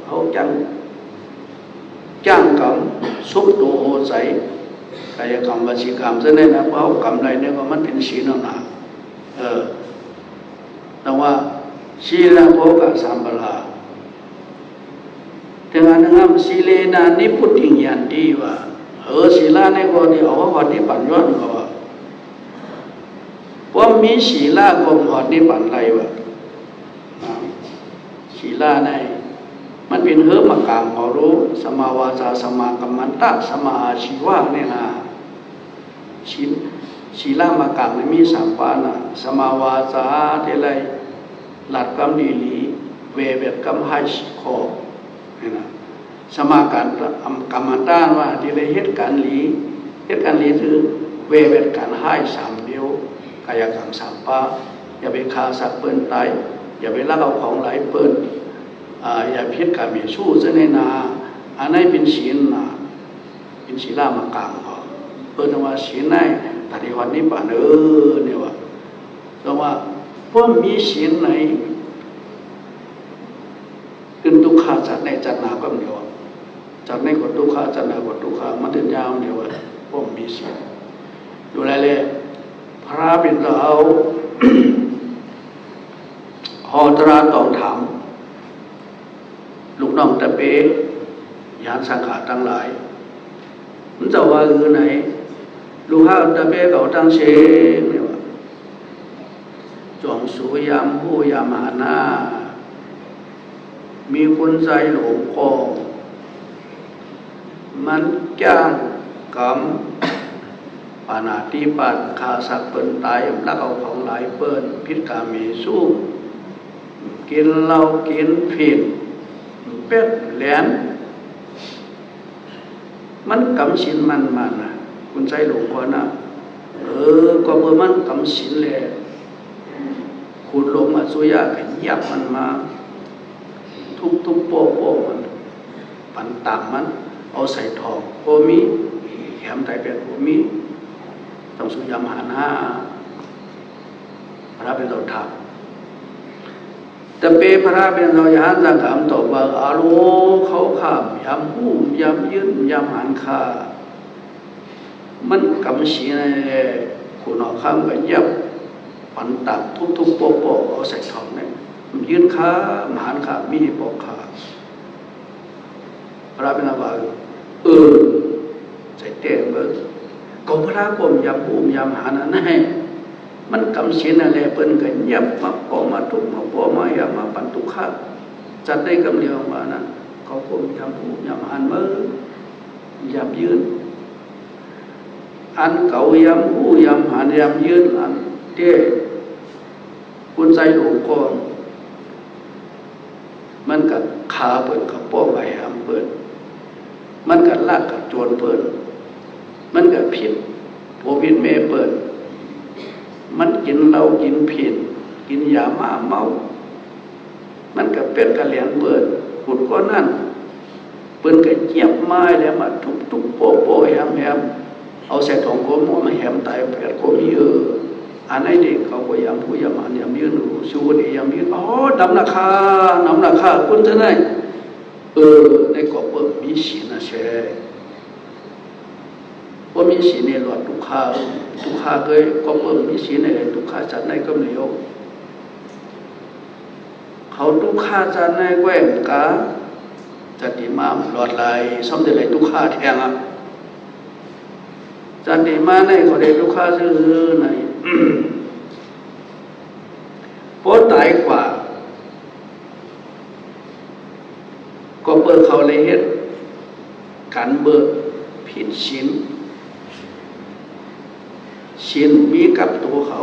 เขาจ้างกรรมสุบตัวโหใจกายกรรมวจีกรรมซะเนี่ยนะเพราะกรรมใดเนี่ยก็มันเป็นศีลนะแต่ว่าศีลโภคสัมปราdengan silena ni puting yanti wa sila ne ko ni awa wa ni pan yon ko wa pom mi sila ko ho ni pan lai wa sila này มันเป็นเฮมากามเขารู้สมาวาจาสมากัมมันตะสมาอาชีวะเนี่ยนะศีลามากามมีสามปานะสมาวาจาเทไลหลัดกำดีหลีเวเวกกำให้ขอนี่นะสมาการกรรมฐานว่าที่เลยเหตุการณ์หลีคือเวเวกการให้สามเดียวกายกรรมสามปาอย่าไปฆ่าสัตว์เปิ้นตายอย่าไปลักเอาของไหลเปิ้นอย่าพิษการมีสู้ซะในนาอันนั้นเป็นศีลนะเป็นศีลามากามเขาเปิ้นว่าศีลในปฏิวัตินิพพานเนี่ยว่าแต่ว่าพวกมีศีลไหนขึ้นทุกขาจัดในจัดนาก็เดียวจัดในกดทุกขาจัดนากดทุกขามันถึงยาวเดียวพวกมีศีลดูแลเลยพระเป็นเรา หอตราต้องถามลูกน้องตะเปยานสังขารทั้งหลายมันจะว่าคือไหนลูกห้าตะเปเขาตั้งเชงเนี่ยว่าจงสุยามผู้ยามหานามีคนใจหลงคอมันจ้างกรรมปานาติปันคาสักเปิ้นตายแล้วเอาของหลายเปิ้นพิษกามีสู้กินเหล้ากินผิดเป็ดแหลนมันกำสินมันนะคุณใจหลงก่อนนะก็เมื่อมันกำสินเลยคุณหลงมาสุยาขยับมันมาทุบโป๊ะมันปันตามมันเอาใส่ทองโอมีแหมไตเป็ดโอมีต้องสุยามหานาพระเป็นเราทับแต่เปพระเป็นเรายานสังขารตอบว่าอารมณ์เขาข้ามยำหูยำยืนยำหันขามันกำสีในคุณเอาข้ามกันยับปันตักทุบโป๊ะเอาใส่ทองเนี่ยยืนขาหันขามีปอกขาพระเป็นเราว่าใส่เตะเบิกกพระกรมยำหูยำหันนั่นให้มันกำสินอะไรเปิ้นกันยับมาปอมาทุกมาปอมาอย่ามาปันทุกข์จัดได้กำเดียวมานะเขาคงยำหูยำหันมือยำยืนอันเก่ายำหูยำหันยำยืนอันเด้คุณใจหลงก่อนมันกับขาเปิดกับป้อใบหำเปิดมันกับลากกับโจรเปิดมันกับผิดโผผิดเมเปิดมันกินเหล้ากินผิดกินยามาเมามันกับเป็ดกระเหลียงเปิดขุดก้อนนั่นเปิ้นก็เจี๊ยบไม้แล้วมาทุบโป๊ะแหมเอาใส่ถุงก้มมาแหมตายเป็ดก็มีอันไหนเด็กเขาก็ยำผู้ยำอันยำยืนชูนี่ยำยืนดำราคาคุณจะได้ในกอบมีศีลนะเชว่ามีศีลในหลอดทุกข้าเคยก็มีศีลในทุกข้าจัดในก็เหลียวเขาทุกข้าจัดในแกว้งกาจัดดีมาหลอดไหลซ่อมได้ไหลทุกข้าแทงจัดดีมาในเขาได้ทุกข้าซื้อใน เพราะตายกว่าก็เปิดเขาเลยเฮ็ดการเบิกผิดศีลมีกับตัวเขา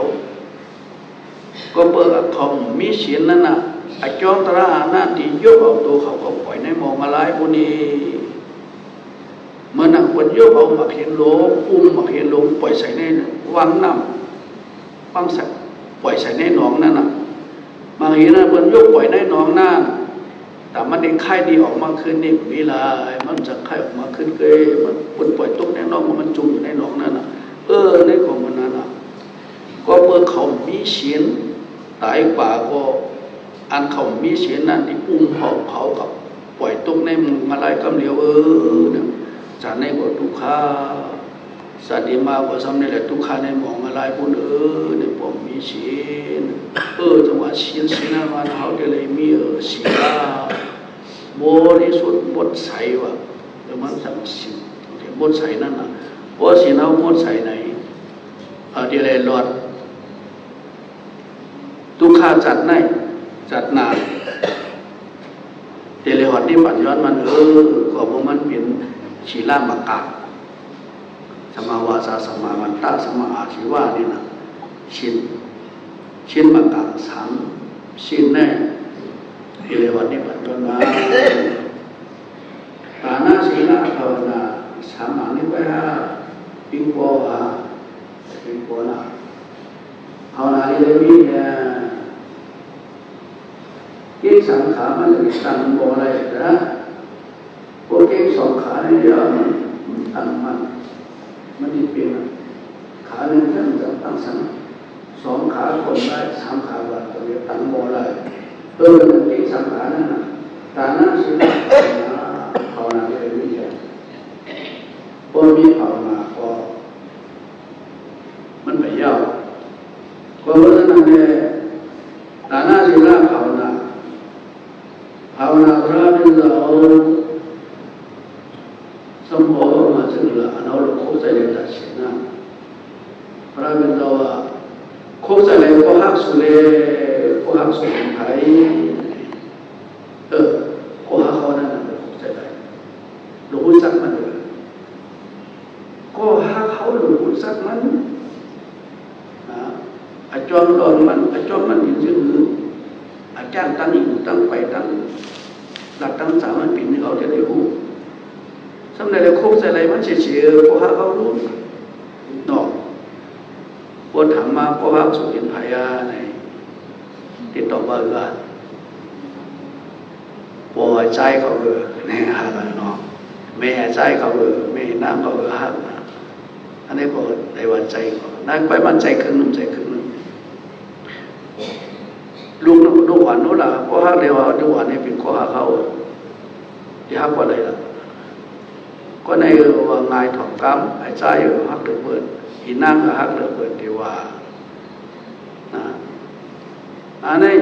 ก็เปิดเขามีศีลนั่นน่ะไอ้จอมตระหน้าที่ยกเอาตัวเขาก็ปล่อยในหมองอะไรพวกนี้เมื่อนักบวชยกเอามาเขียนโลมาเขียนโลปล่อยใส่ในวังน้ำวังสักปล่อยใส่ในหนองนั่นน่ะบางทีนะเพิ่นยกปล่อยในหนองน้าแต่มันเองไข่ดีออกมาขึ้นนี่เวลามันจะไข่ออกมาขึ้นเกยมันคนปล่อยตกในหนองมันจุ่มอยู่ในหนองนั่นน่ะในของมันนั่นน่ะก็เมื่อเขามีศีลตายกว่าก็อันเขามีศีลนั่นที่เขากับปล่อยตกในมุงอะไรก็เหลียวเนี่ยจะในบ่ทุกขาสัตย์มาก็ซ้ำนี่แหละทุกขาในมองอะไรปุ่นเนี่ยผมมีศีลจังหวะศีลนั้นวันเขาจะเลยมีศีลบริสุทธิ์บดใสวะเดี๋ยวมันสั่งศีลบดใสนั่นน่ะเพราะศีลเขาบดใสไหนเดี๋ยวเลยหลอดทุกขาจัดไหนจัดนานเดี๋ยวเลยหอดนี่ปัญญามันก็เพราะมันเป็นศีลามกะสมาวาสาสมาวันตะสมาอาชีวะนี่นะชินมากะสังชินแน่เดี๋ยวเลยหอดนี่ปัญญามาฐานะศีลภาวนาสามัญนี่ไปฮะปิงโกนะภาวนาเลยมีเนี่ยเก่งสังขารมันจะตั้งโมอะไรนะพวกเก่งสองขาเนี่ยเดียวตั้งมันจะเปลี่ยนขาหนึ่งท่านจะตั้งสองขาคนได้สามขาวัดตัวเดียวตั้งโมอะไรเก่งสังขารนั่นนะฐานะศีลภาวนาเลยมีเนี่ยพวกมีภาวนาก็มันไม่ยาวเพราะฉะนั้นเนี่ยฐานะศีลภาวนาพระนิสเอาสมบูรณ์มาซึ่งละอันเอาลูกโคใจเลยตัดสินนะพระนิสเอาโคใจเลยก็หักสุเลก็หักสุนไทยก็หักเขานั่นเป็นโคใจเลยลูกจักมันเลยก็หักเขาลูกจักมันอาจารย์โดนมันอาจารย์มันอยู่ที่อื่นอาจารย์ตั้งอยู่ตั้งไปตั้งหลักตั้งสามัญปีนึงเขาจะได้รู้สำเร็จแล้วคบใส่อะไรมันเฉียๆพอหาเขารู้นอกพอถามมาพอหาสุขินพายาในติดต่อว่าพอใจเขาเนี่ยหากันเนาะไม่ใจเขาไม่น้ำเขาหักนะอันนี้ก็ได้วันใจเขาได้ไปมันใจครึ่งนึงใจครึ่งนึงลูกหวานนู้นล่ะก็ฮักเรียกว่าลูกหวานนี่เป็นข้อหาเขาที่ฮักว่าอะไรล่ะก็ในว่าง่ายถ่อมกำไอ้ใจฮักเดือดเปิดอีนั่งก็ฮักเดือดเปิดที่ว่าอันนี้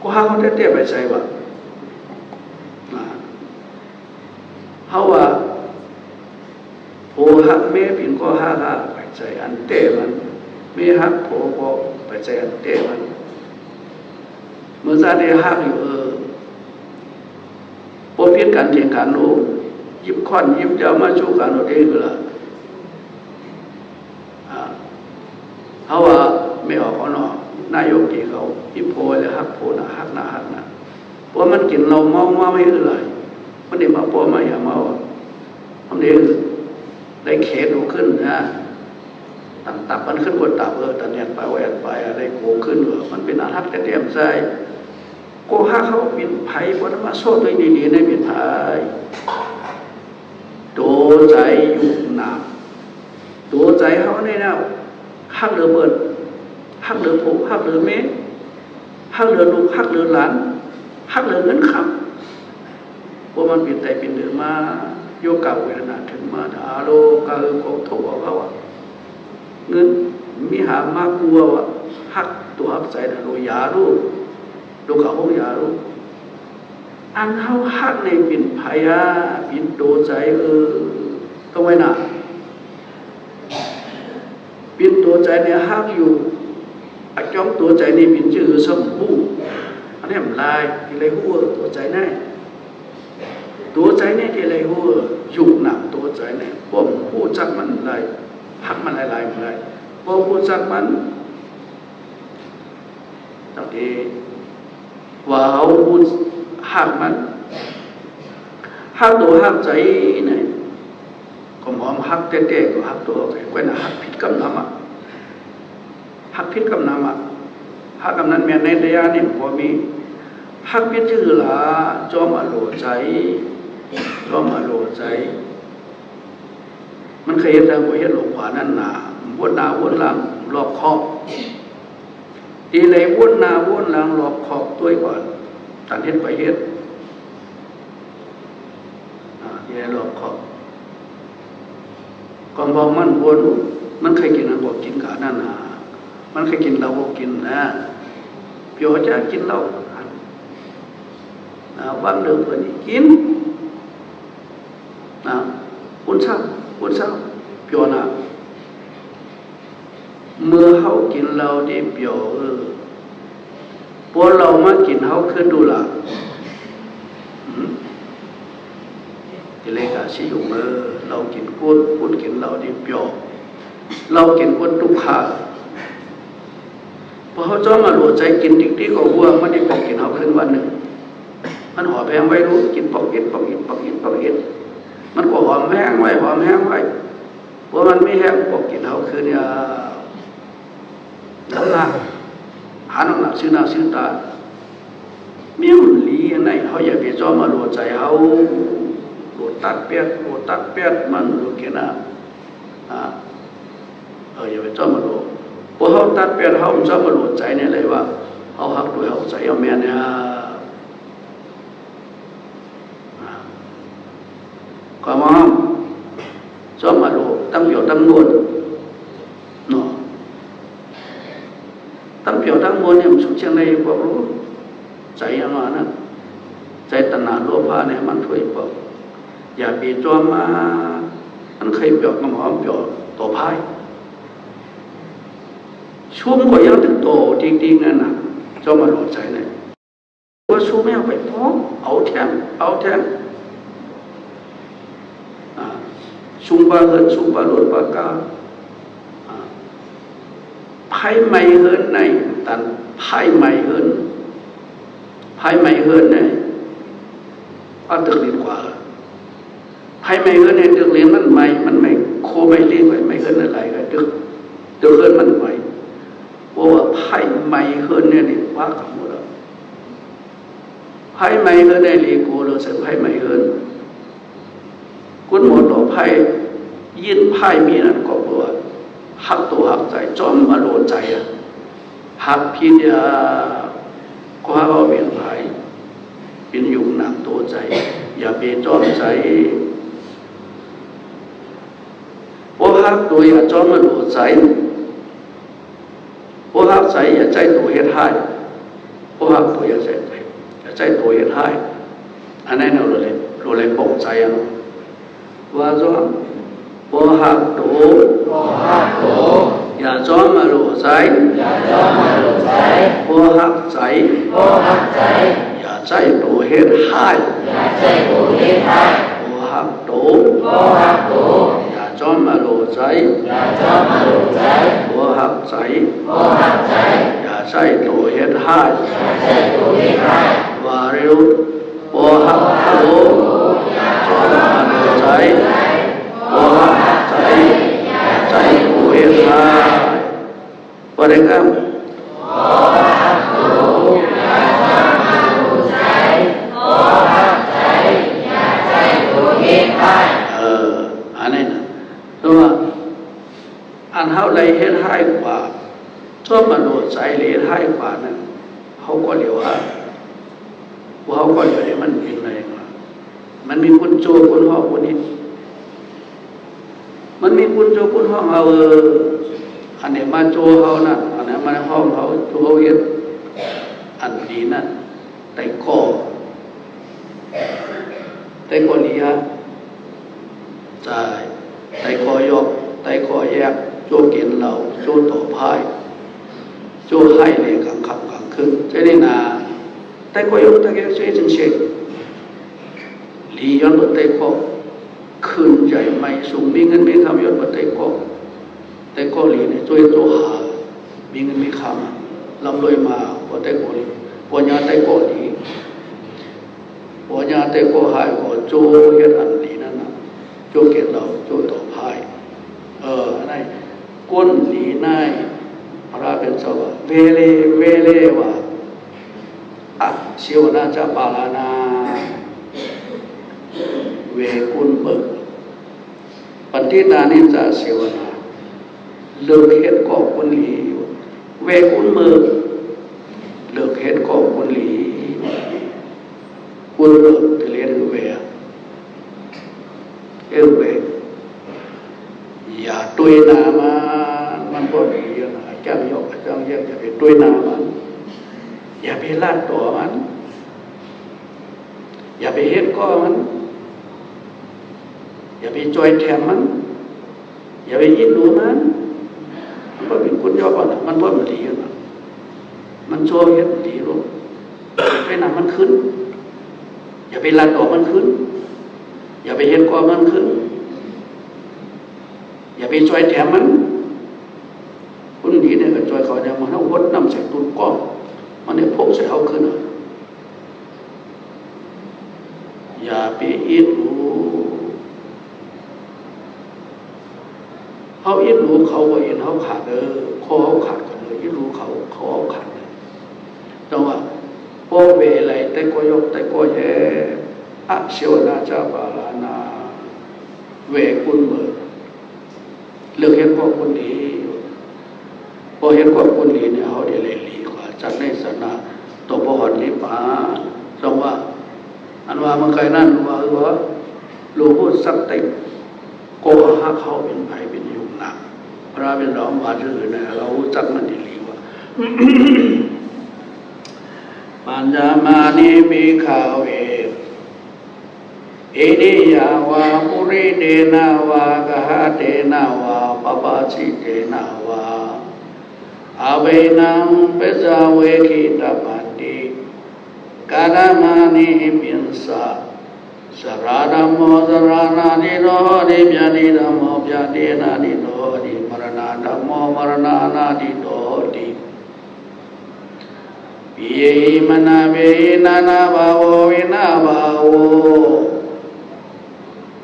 ก็ฮักเขาเตี้ยไปใจว่าเขาว่าโผฮักเม่เป็นก็ฮักไปใจอันเต้มันไม่ฮักโผก็ไปใจอันเต้มันเมื่อซาได้ฮักอยู่พอพิจกันเถียงกันรู้ยิบค่อนยิบเจ้ามาชูกันเราเองก็ละเขาว่าไม่ออกเขาเนาะนายกกี่เขายิบโพเลยฮักโพนะฮักนะเพราะมันกินเราเมาไม่เลยมันเดี๋ยวมาปอมาอย่าเมามันเดี๋ยวได้เขตดูขึ้นนะตั้งตับมันขึ้นบนตับตันเนี่ยไปแหวนไปอะไรโผล่ขึ้นมันเป็นอาหักแต่เตรียมใจก็ห้าเขาเป็นไผ่พอมาโซ่ตัวดีๆในเป็นไผ่ตัวใจอยู่หนาตัวใจเขาเนี่ยนะหักเรือเบิดหักเรือผูกหักเรือเมฆหักเรือลูกหักเรือหลานหักเรือเงินคำว่ามันเป็นใจเป็นเดือมาโยกาเวทนาถึงมาอาโลกาก็ทุกข์เขาเงินมีหามากกลัวว่าหักตัวหักใจนะโลยาลูกเขาพวกยาลูกอันเขาหักในเป็นพยาเป็นโดใจต้องไว้น่ะเป็นตัวใจเนี่ยหักอยู่ อาจ้องตัวใจนี่เป็นชื่อสมบูรณ์อันนี้มันลายที่ไรหัวตัวใจแน่ตัวใจเนี่ยที่ไรหัวอยู่หนักตัวใจเนี่ยผมพูดจักมันไรหักมันลายมันไรผมพูดจักมันตั้งแต่ว่าเขาพูดหักมันหักตัวหักใจเนี่ยก็มองหักเต้ๆก็หักตัวไปก็น่ะหักผิดกำนำอ่ะหักผิดกำนำอ่ะหักกำนั้นแม่ในระยะนี่พอมีหักพิจือละจอมอโลใจจอมอโลใจมันเคยเห็นทางหัวเห็นหลงขวานั่นหนาวนหน้าวนหลังรอบคอบทีไหนวนหน้าวนหลังรอบขอบตัวก่อนตันเห็นไปเห็นทีไหนรอบขอบก่อนบอกมันวนมันเคยกินนะบอกกินกานั่นหนามันเคยกินเราบอกกินนะเปียวจะกินเราวันเดิมเพื่อนกินอุ่นเช้าเปียวนะเมื่อเขากินเราได้เปียวพอเรามากินเขาขึ้นดูละทีแรกอะสิอยู่เรากินกุ้นกินเราได้เปียวเรากินกุ้นทุกขาพอเขาจ้องมาหลวใจกินติ๊กๆก็วัวมันได้ไปกินเขาขึ้นวันหนึ่งมันหอมแห้งไว้รู้กินปอกอิดมันก็หอมแห้งไว้เพราะมันไม่แห้งปอกกินเขาคือเนี่ยน้ำหนักหาน้ำหนักซื้อหน้าซื้อตาเมี่ยมลีไหนเขาอย่าไปจ้องมาหลวใจเขาหลวตัดเปียดมันหลวกินอย่าไปจ้องมาหลวพอเขาตัดเปียดเขาจ้องมาหลวใจเนี่ยเลยว่าเขาหักด้วยเขาใจเอาแม่เนี่ยก็มองจอมมาโลตั้งเปี่ยวตั้งมวลเนาะตั้งเปี่ยวตั้งมวลเนี่ยมันสุดเชียงในบอกรู้ใจยังไงนะใจตนาโลภะเนี่ยมันช่วยบอกอย่าไปจอมมามันเคยเปี่ยวกำหอมเปี่ยวต่อพายชุ่มก็ยังถึงโตจริงๆนั่นน่ะจอมมาโลใจเนี่ยว่าชุ่มไม่เอาไปท้องเอาแทงชุมบาเฮินชุมบาหลวงปากาไพ่ไม่เฮินในตันไพ่ไม่เฮินในอันตึกเรียนกว่าไพ่ไม่เฮินในตึกเรียนมันไม่โคไม่เรียนไม่เฮินอะไรกันตึกเฮินมันไม่เพราะว่าไพ่ไม่เฮินเนี่ยนี่ว่ากับหมดแล้วไพ่ไม่เฮินในเรียนโกเราเสร็จไพ่ไม่เฮินคุณหมอต่อไพ่ยินไพ่มีนั่นก็เพื่อหักตัวหักใจจอมมาโลใจหักพิษก็หักเอาเป็นไพ่เป็นยุ่งหนักตัวใจอย่าไปจอมใจพอหักตัวอย่าจอมมาโลใจพอหักใจอย่าใจตัวเฮ็ดให้พอหักตัวอย่าใจตัวเฮ็ดให้อันนั้นเราเลยปกใจว่าจ้องพอหักตัวอย่าจ้องมาโลใจพอหักใจอย่าใจตัวเฮ็ดให้พอหักตัวอย่าจ้องมาโลใจพอหักใจอย่าใจตัวเฮ็ดให้ว่าเร็วพอหักตัวจ้องมาโลใจพอหักใจตัวเฮ็ดให้ว่าได้ครับอันนี้นะตัวอันเขาเลยเฮ็ดให้กว่าชอบมาโดดใจเลยเฮ็ดให้กว่านั้นเขาก็เหลียวว่าเขาก็เหลียวให้มันเป็นอะไรมันมีคุณโจคุณห้องคนนี้มันมีคุณโจคุณห้องเอาอันนี้มาโจเขานั่นอันนี้มาห้องเขาโจเขาเฮ็ดอันดีนั่นแต่ก่อเหลียใช่แต่ก่อยกแต่ก่อแยกโจกินเราโจต่อพาย โจให้เลยกลางค่ำกลางคืนเจนี่นาแต่ก็ยกตะเกียบช่วยจึงเชกลีย้อนบทเตก็คืนใจไม่สูงมีเงินมีคำย้อนบทเตก็แต่ก็ลีเนี่ยช่วยโจหามีเงินมีคำลำรวยมาบทเตก็ลีปัญญาเตก็ลีปัญญาเตก็หายก็โจเฮ็ดอันลีนั่นนะโจเก็บเราโจต่อพายนั่นก้นลีนายพระเป็นสวะเวเลวะอะเสียวนาจะปาลานาเวกุลเบิกปฏิตานิจะเสียวนาเลิกเฮ็ดก่อกุลลีเวกุลเบิกเลิกเฮ็ดก่อกุลลีกุลเบิกทะเลนเวเวอย่าตุยนามันบ่ดีนะจังยกจังแยกอย่าไปตุยนามันอย่าไปลาดตัวมันอย่าไปเฮ็ดก่อมันอย่าไปจอยแถมมันอย่าไปยินดูมันบ่เป็นคนยอก่อนมันบ่มันดีนะมันโชว์เฮ็ดดีลูกไปนำมันขึ้นอย่าไปลาดตัวมันขึ้นอย่าไปเฮ็ดก่อมันขึ้นอย่าไปจอยแถมมันคนดีเนี่ยก็จอยเขาเนี่ยมันเอาวดน้ำใส่ตุ้นก้อนมันเนี่ยพกใส่เอาขึ้นอย่าไปอิดหูเขาอิดหูเขาว่าอินเขาขาดเขาขาดกันเลยอิดหูเขาขาดเลยแต่ว่าโอเวไลแต่ก็ยกแต่ก็แย่อะเชียวนาจาบาลานาเวกุลเบิกเลือกเห็นว่าคนดีพอเห็นว่าคนดีเนี่ยเขาได้เลยหลีกว่าจากในศาสนาตัวพหลนิพพานทรงว่าอันว่าเมื่อไกลนั่นว่าหลวงพ่อสักติโกหะเขาเป็นไผ่เป็นยุงหนักพระเป็นร้องว่าชื่อเนี่ยเราจักมันดีหลีว่าปัญญามานิมิขาเวเอเดียาวาปุริเดนาวากหะเดนาวาปปาชิเดนาวาอาเวนังเปจาเวคิตาปันติกาลามานิปินสะสราดโมสรานานิโนดิญาณิธรรมโมญาณินานิโนดิมรณะธรรมโมมรณะนานิโนดิปิเยมนาเวนานาภาววินาภาว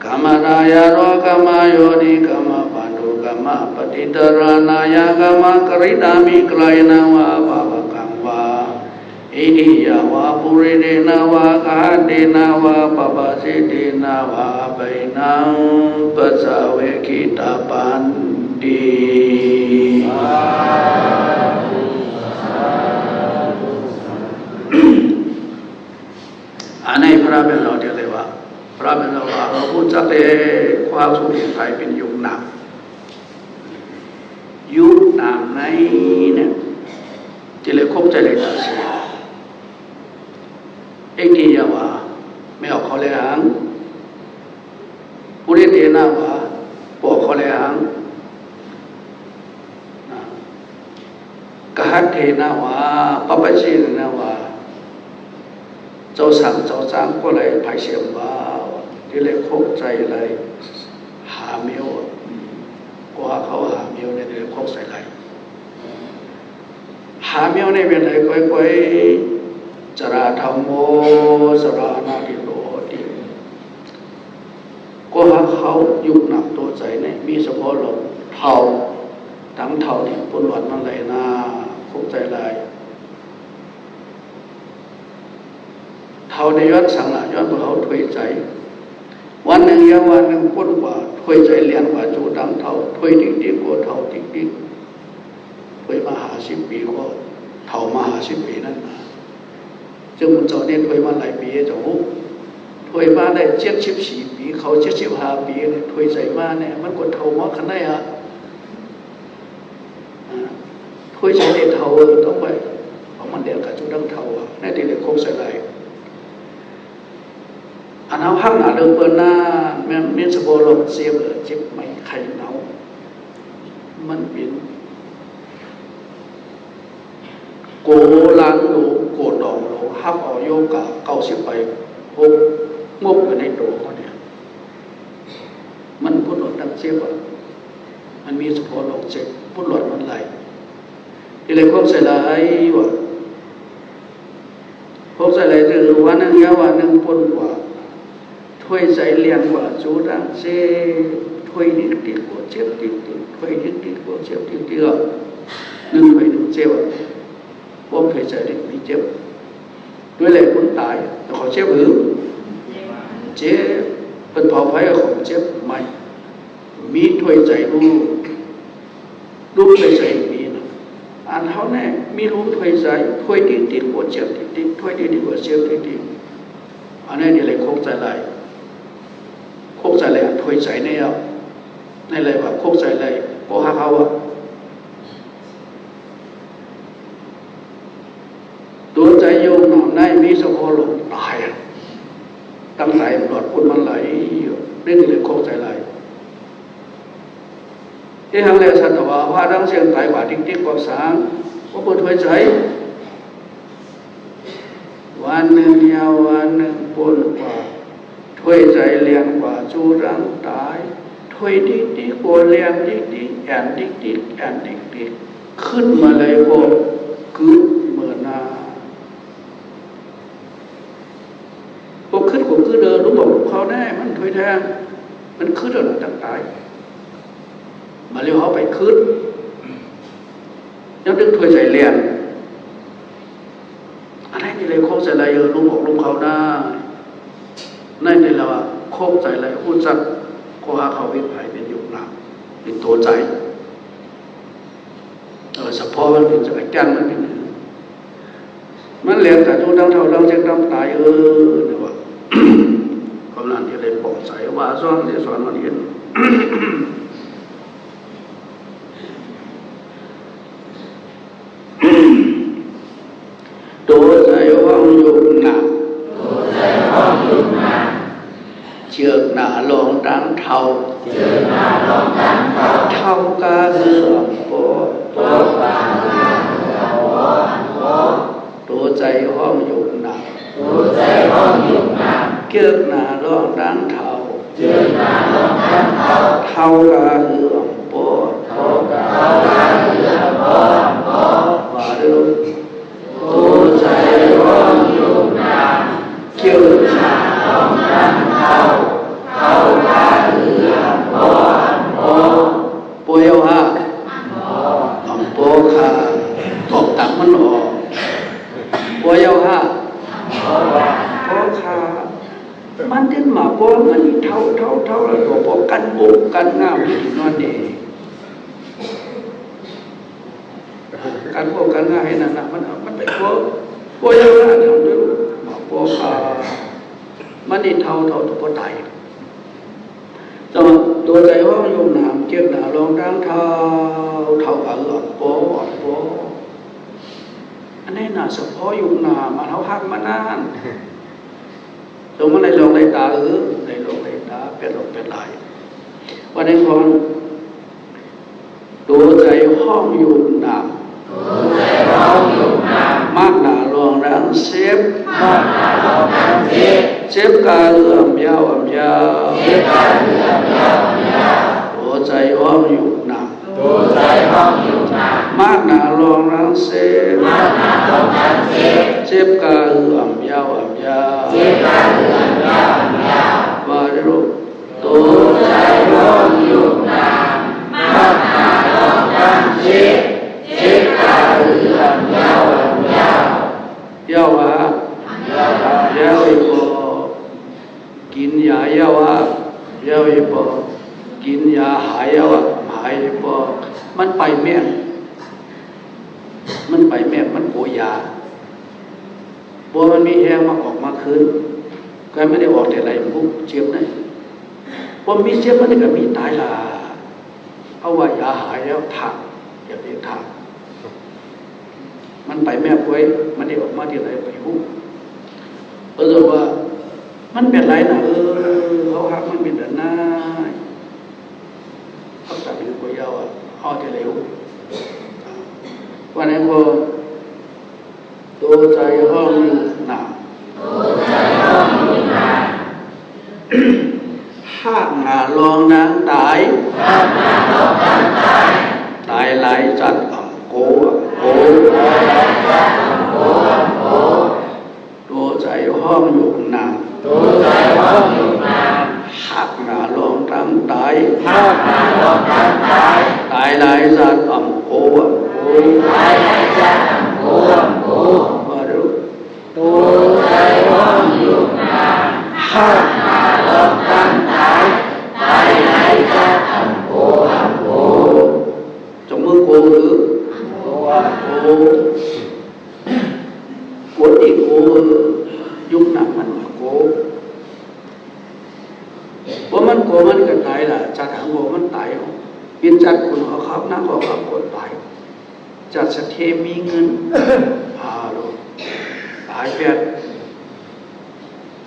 กามรายาโรกามโยนิกามปันโดกามปฏิตรานายากามกริตามิกลายนาวาภาวกังวาอินิยาวาปุริเดนาวากาเดนาวาปปาสิเดนาวาเบนังปัสสาเวคิตาปันติอันนี้พระเป็นเราเดียวเลยว่าพระเป็นเราพูดจักเลยความสุขในไทยเป็นยุคหนักยุคหนักในเนี่ยจะเลยคบใจเลยตัดเสียเอ็งที่ยาวาไม่ออกเขาเลยหางผู้เรียนเรียนหน้าว่าปอกเขาเลยหางกหัตเทนาว่าปปชินาว่าเจ้าสั่งเจ้าจ้างก็เลยไผ่เสียมว่าที่เลยคบใจเลยหาเมียวก็ว่าเขาหาเมียวเนี่ยเลยคบใส่เลยหาเมียวในเป็นเลยก้อยจราธรรมโมสรานาติโลติก็หาเขายุบหนักตัวใจเนี่ยมีเฉพาะหลงเท่าทั้งเท่าเนี่ยปุ่นหวันมันเลยนะคบใจเลยเท่าในย้อนสังละย้อนเขาถวยใจวันหนึ่งยาวันหนึ่งปุ่นกว่าถวยใจเลียนกว่าจูดังเท่าถวยดิกๆกว่าเท่าดิกๆถวยมา50 ปีก็เท่ามา50 ปีนั่นนะจึงมันเจ้าเนี่ยถวยมาหลายปีเจ้าถวยมาได้74 ปีเขา75 ปีเนี่ยถวยใจมาเนี่ยมันก็เท่ามาขนาดไหนอ่ะถวยใจได้เท่าต้องไปเอามันเดียวกับจูดังเท่าอ่ะในที่เด็กคงใส่ไหลอันเอาหักหนาเดิมเปิดหน้าแม่เมียสโบลงเสียบเจ็บไม่ไข่เนามันเป็น โกลังโลโกดองโลฮับเอาโยกะเก้าสิบไปหกงบอยู่ในตัวเขาเนี่ยมันพุ่นหลดตั้งเจ็บอ่ะมันมีสปอร์ตออกเจ็บพุ่นหลดมันไหลที่เลยควบใส่ไหลวะควบใส่ไหลคือวันนึงยาววันนึงพุ่นกว่าถ้วยใส่เลียนกว่าจูดังเซ่ถ้วยนิดติดกว่าเจ็บติดติดถ้วยนิดติดกว่าเจ็บติดติดนึงถ้วยนึงเจ็บควบถ้วยใส่ติดมีเจ็บด้วยเลยพุ่นตายแต่เขาเจ็บหรือเจ็บเป็นเผาไฟของเจ็บใหม่มีถ้วยใจรูปถ้วยใจมีนะอันเขาแน่มีรูปถ้วยใจถ้วยติดติดกว่าเจ็บติดติดถ้วยติดติดกว่าเจ็บติดติดอันนี้เดี๋ยวเลยโคกใจไหลโคกใจไหลถ้วยใจเนี่ยในอะไรวะโคกใจไหลโคหาเขาอะตัวใจโยมหนอในมีสะโพหลงตายตั้งใจหลอดปุ่นมันไหลเรื่องเลยโคกใจไหลที่ทางเลสัตว์ว่าดังเสียงไตกว่าติ๊กติ๊กกว่าสางว่าเปิดถ้วยใจวันหนึ่งยาววันหนึ่งปนกว่าถ้วยใจเลี้ยงกว่าจูรังตายถ้วยติ๊กติ๊กกว่าเลี้ยงติ๊กติ๊กแอนติ๊กติ๊กแอนติ๊กติ๊กขึ้นมาเลยพวกกึศเหมือนนาพวกขึ้นของคือเดินรู้บอกเขาแน่มันถ้วยแทงมันขึ้นเดินต่างตายมาเรียกเขาไปขึ้นยังดึงถ้วยใจเลี้ยงอะไรนี่เลยโคกใจไหลลุงบอกลุงเขาได้นั่นเลยเราโคกใจไหลพูดจักโคหาเขาวิภัยเป็นยุคหลังเป็นตัวใจเฉพาะมันเป็นใจแก้งมันเป็นมันเลี้ยงแต่ทุกดังเท่าดังเจ็บดังตายเนี่ยว่ากำลังที่เลยปองใจว่าซ้อนที่สอนมันเห็นตัวใจว่างอยู่หนักเชือกหนาลงดังเท่าเท่ากาเหือโปตัวใจห้องอยู่หนักเชือกหนาลงดังเท่าเท่ากาเหือโปว่าดูตัวใจห้องอยู่หนักเชือกหนาลงดังเท่าโปยเอาฮะโปค่ะบอกตังมันออกโปยเอาฮะโปค่ะมันถึงมาโปมันเท่าแล้วตัวโปกันบุกกันงามที่นอนดีกันบุกกันง่ายนั่นนะมันเป็นโปยเอาฮะทำด้วยโปค่ะมันนี่เท่าตัวโปตายตัวใจห้องโยมหนามเจ็บหนาลองดังเท่ากับโปอันนี้น่ะเฉพาะโยมหนามมันเขาหักมานานตรงมันในลงในตาในลงในตาเป็นลงเป็นไหลวันนี้คนตัวใจห้องโยมหนามมากหนาลองดังเซฟเจ็บกาเลื่อมยาวตัวใจห้องอยู่หนักมากหนาลองรังเสเจ็บกาเลื่อมยาวว่าได้รู้ตัวใจห้องอยู่หนักมากหนาลองรังเสเจ็บกาเลื่อมยาวอีกกินยาเยาวะเยาอีปอกินยาหายเยาวะหายปอมันไปแม่มันโกยาบัวมันมีแห้งมาออกมาคืนก็ไม่ได้ออกแต่ไรมันปุ๊บเจ็บเลยพอมีเจ็บมันก็มีตายละเอาว่ายาหายแล้วถักอย่าไปถักมันไปแม่ป่วยมันได้ออกมาที่ไรไปหุ้มว่ามันเป็นไรนะเขาหักมันเป็นด้านหน้าเขาตัดเป็นกุยาวเอาที่เร็ววันนี้พอ ใจห้องอยู่หนาหากหนาลองนางตายตายหลายจัดอ่ำโกตัวใจห้องอยู่หนาหากหนาลองตั้งตายตายหลายจัดอ่ำโกมาดูตัวใจห้องอยู่หนาหากหนาลองตั้งตายตายหลายจัดอ่ำโกจงมือโกหรือโกติโกยุคหนักมันโกว่ามันโกมันก็ตายล่ะจัดหางโกมันตายปินจัดคุณเขาครับนักเขาครับคนตายจัดสเทมีเงินพาโลตายแพทย์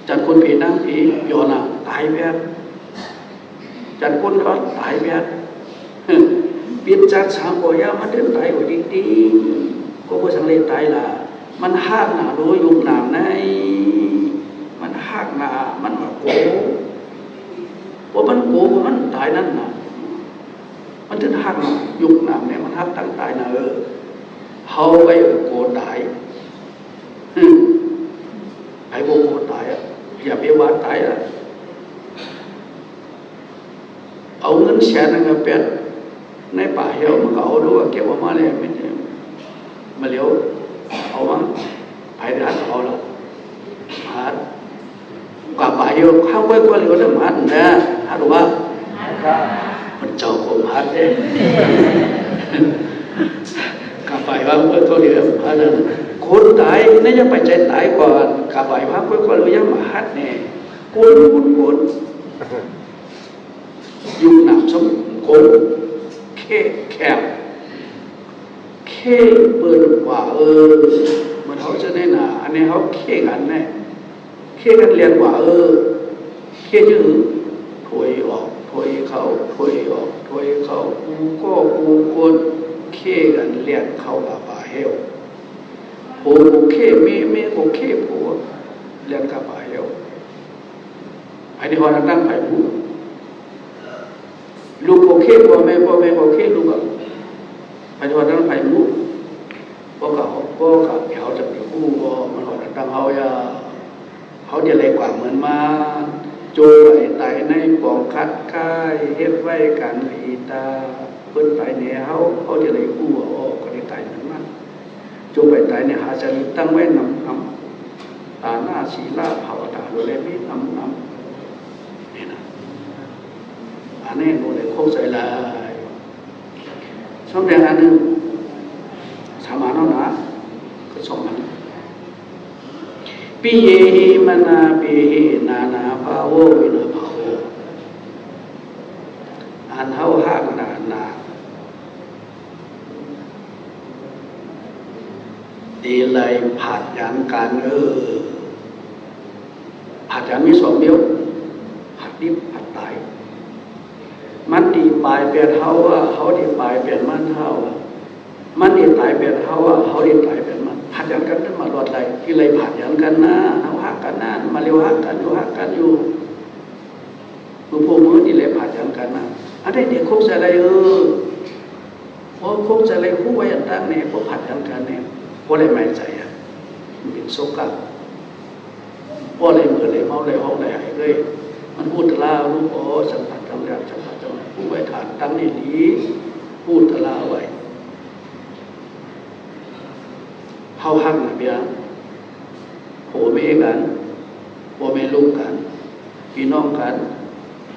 จัดคนผีนั่งผีโยนาตายแพทย์จัดคนร้อนตายแพทย์ปินจัดสางโกยามันเดินตายกว่าดีๆก็บ่สังเลตายล่ะมันหากหนาโลยุคหนาในมันหากหนามันโกว่ามันโกมันตายนั่นน่ะมันถึงหักยุคหนาเนี่ยมันหักตั้งตายนะเฮาไปโกตายไอ้โกตายอย่าไปว่าตายเอาเงินแสนนึงเป็ดในป่าเหี่ยวมันก็เอาดูว่าเก็บออกมาเลยไม่ใช่มาเลี้ยวเอามาภายในหัดเอาละหัดกับป่าเหี่ยวข้าวไว้ก็เลี้ยวน้ำหัดนะหัดว่ามันเจ้าของหัดเองกับไปว่าเมื่อตัวเดียวหัดคนตายนี่ยังไปใจตายก่อนกับไปว่าเมื่อก็เลี้ยวมาหัดเนี่ยกุนยุ่งหนักสมกุนแคบเปิดกว่ามันเขาจะได้หนาอันนี้เขากันแน่กันเรียนกว่ายืดถอยออกถอยเข้าถอยออกถอยเข้ากูคนกันเรียนเข้าป่าเหี่ยวโอ้เมกูผัวเรียนกับป่าเหี่ยวไอ้ที่เขานั่งไปผู้ลูกโอเคพ่อแม่โอเคลูกไปทอดนั้นไปลูกพ่อกับเขาจะเป็นผู้มันหอดตั้งเขาเดี๋ยวอะไรกว่าเหมือนมาโจยไตในปองคัดค่ายเฮ็ดไว้กันอีตาเพิ่นไตเนี่ยเขาเดี๋ยวอะไรผู้ก็ได้ไตเหมือนมันโจไปไตเนี่ยหาจะตั้งไว้นำตาหน้าศีลาภาวตาดูแลไม่นำนี่นะอันนี้โนเลยโคกใส่ลายช่องแดงอันหนึ่งสามาโนนะก็สองมันปิเยหิมนาปิเหนาภาโววินาภาโวอันเฮาหักนาดีเลยผัดยันกันผัดยันมีสองเดียวผัดดิบผัดตายมันดีปลายเป็นเฮาเขาดีปลายเป็นมันเฮามันดีตายเป็นเฮาเขาดีตายเป็นมันผัดยันกันนั้นมาหลอดไหลที่ไรผัดยันกันนะเขาหักกันนะมาเร็วหักกันอยู่มือพวกมือดีเลยผัดยันกันนะอันนี้เด็กคุกใส่อะไรพอคุกใส่อะไรคู่ไว้ยันตั้งเนี่ยพอผัดยันกันเนี่ยพอเลยไม่ใจมันเป็นโซกัสพอเลยมือเลยเมาเลยห้องเลยหายเลยมันพูดตะลาลูกสัมผัสจังแล้วสัมผัสจังผู้ไว้ฐานตั้งนี่ดีพูดตะลาไว้เฮาหักนะเบียโหเมกันโหเมลูกกันพี่น้องกัน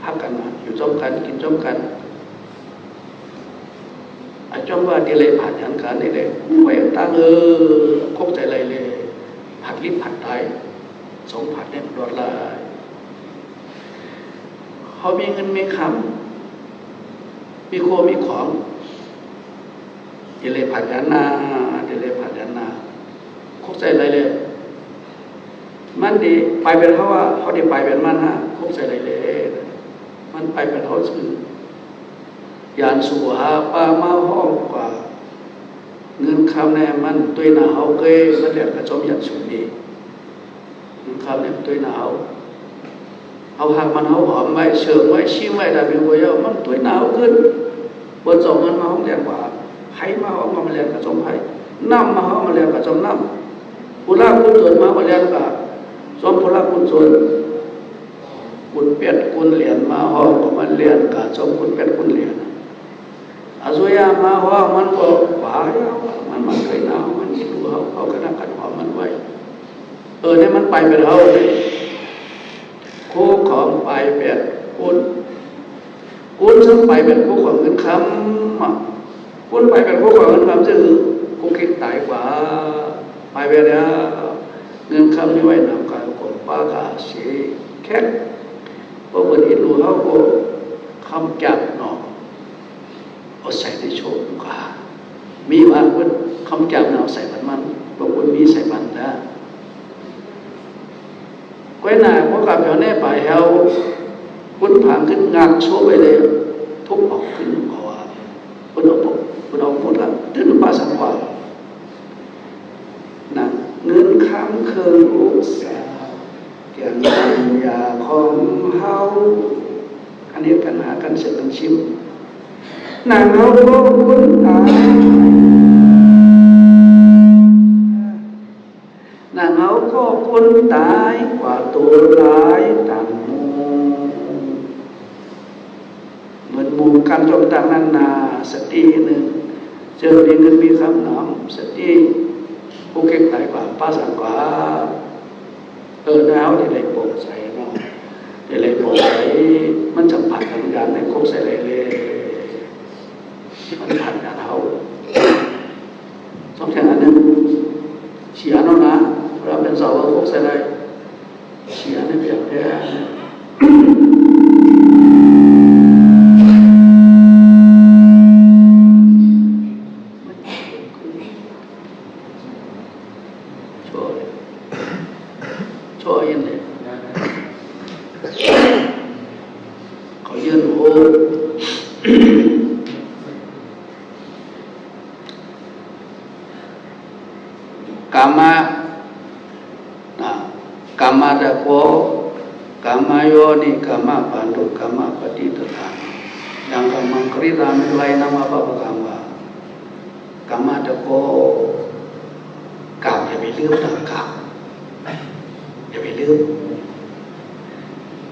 หักกันมาอยู่จ้องกันกินจ้องกันไอ้จ้องว่าที่เลยผัดยันกันนี่เลยไว้ตั้งคบใจอะไรเลยผัดลิ้นผัดไตสองผัดเนี่ยรอดลายเขามีเงินมีคำมีโคมีของที่เลยผัดยันนาคุกใจอะไรเลยมันดีไปเป็นเขาว่าเขาดีไปเป็นมันคุกใจอะไรเลยมันไปเป็นเขาซื่อยานสู่หาปลามาห้องกว่า เงินคำแน่มันตัวหนาเฮาเกยมันเรียนกระจมยันสุนีเงินคำแน่ตัวหนาเอาหักมันเฮาหอมไว้เชิงไว้ชี้ไว้ได้เป็นวัยมันตัวหนาวขึ้นบนสองเงินมาห้องเรียนกว่าไผ่มาห้องมาเรียนกระจมไผ่น้ำมาห้องมาเรียนกระจมน้ำผู้ลากผู้ส่วนมาเรียนกับสมผู้ลากผู้ส่วนคุณเป็ดคุณเหรียญมาห้องก็มันเรียนกับสมคุณเป็ดคุณเหรียญอาสุยามาห้องมันก็หวายมันเคยหนาวมันคิดดูเขาขนาดกันหอมมันไว้เนี่ยมันไปเป็นเขาคู่ของไปเป็นคุณซึ่งไปเป็นคู่ของเงินคำคุณไปเป็นคู่ของเงินคำซึ่งคู่คิดตายกว่าไปเป็นเงินคำนี่ไว้นำการกดป้ากาสีแค่พอเปิดอินดูเขาก็คำจับเนาะเอาใส่ในโชว์กว่ามีว่าคุณคำจับเนาะใส่มันบอกคุณมีใส่มันนะก้อยหน้าพวกกับอย่างนี้ไปเฮาคุณผ่านขึ้นงานโชว์ไปเลยทุบออกขึ้นเพราะว่าคุณเอาหมดละถึงภาษาว่านั่งเงินค้ำเคืองอุตสาห์เกี่ยงปัญญาของเฮาอันนี้ปัญหาการเสพชิมนั่งเฮาก็คุณตายนั่งเฮาก็คุณตายกว่าตัวร้ายต่างเหมือนมุมการจมต่างนานาสติหนึ่งเจอมีเงินมีคำหนอมสติผู้เก่งตายกว่าป้าสังกว่าดาวที่เลยโปร่งใสเนาะที่เลยโปร่งใสมันสัมผัสกับการในโคกใสเลยมันผ่านกันเขาสองอย่างนั้นเสียเนาะนะเราเป็นสาวโคกใสเลยเสียในเปรียบเทียบกามาดะโกกามาโยนิกามาปันตุกามาปฏิตถาyang kama krita mulai nama apa kama kamaดะโกกามอย่าไปลืมต่างกามอย่าไปลืม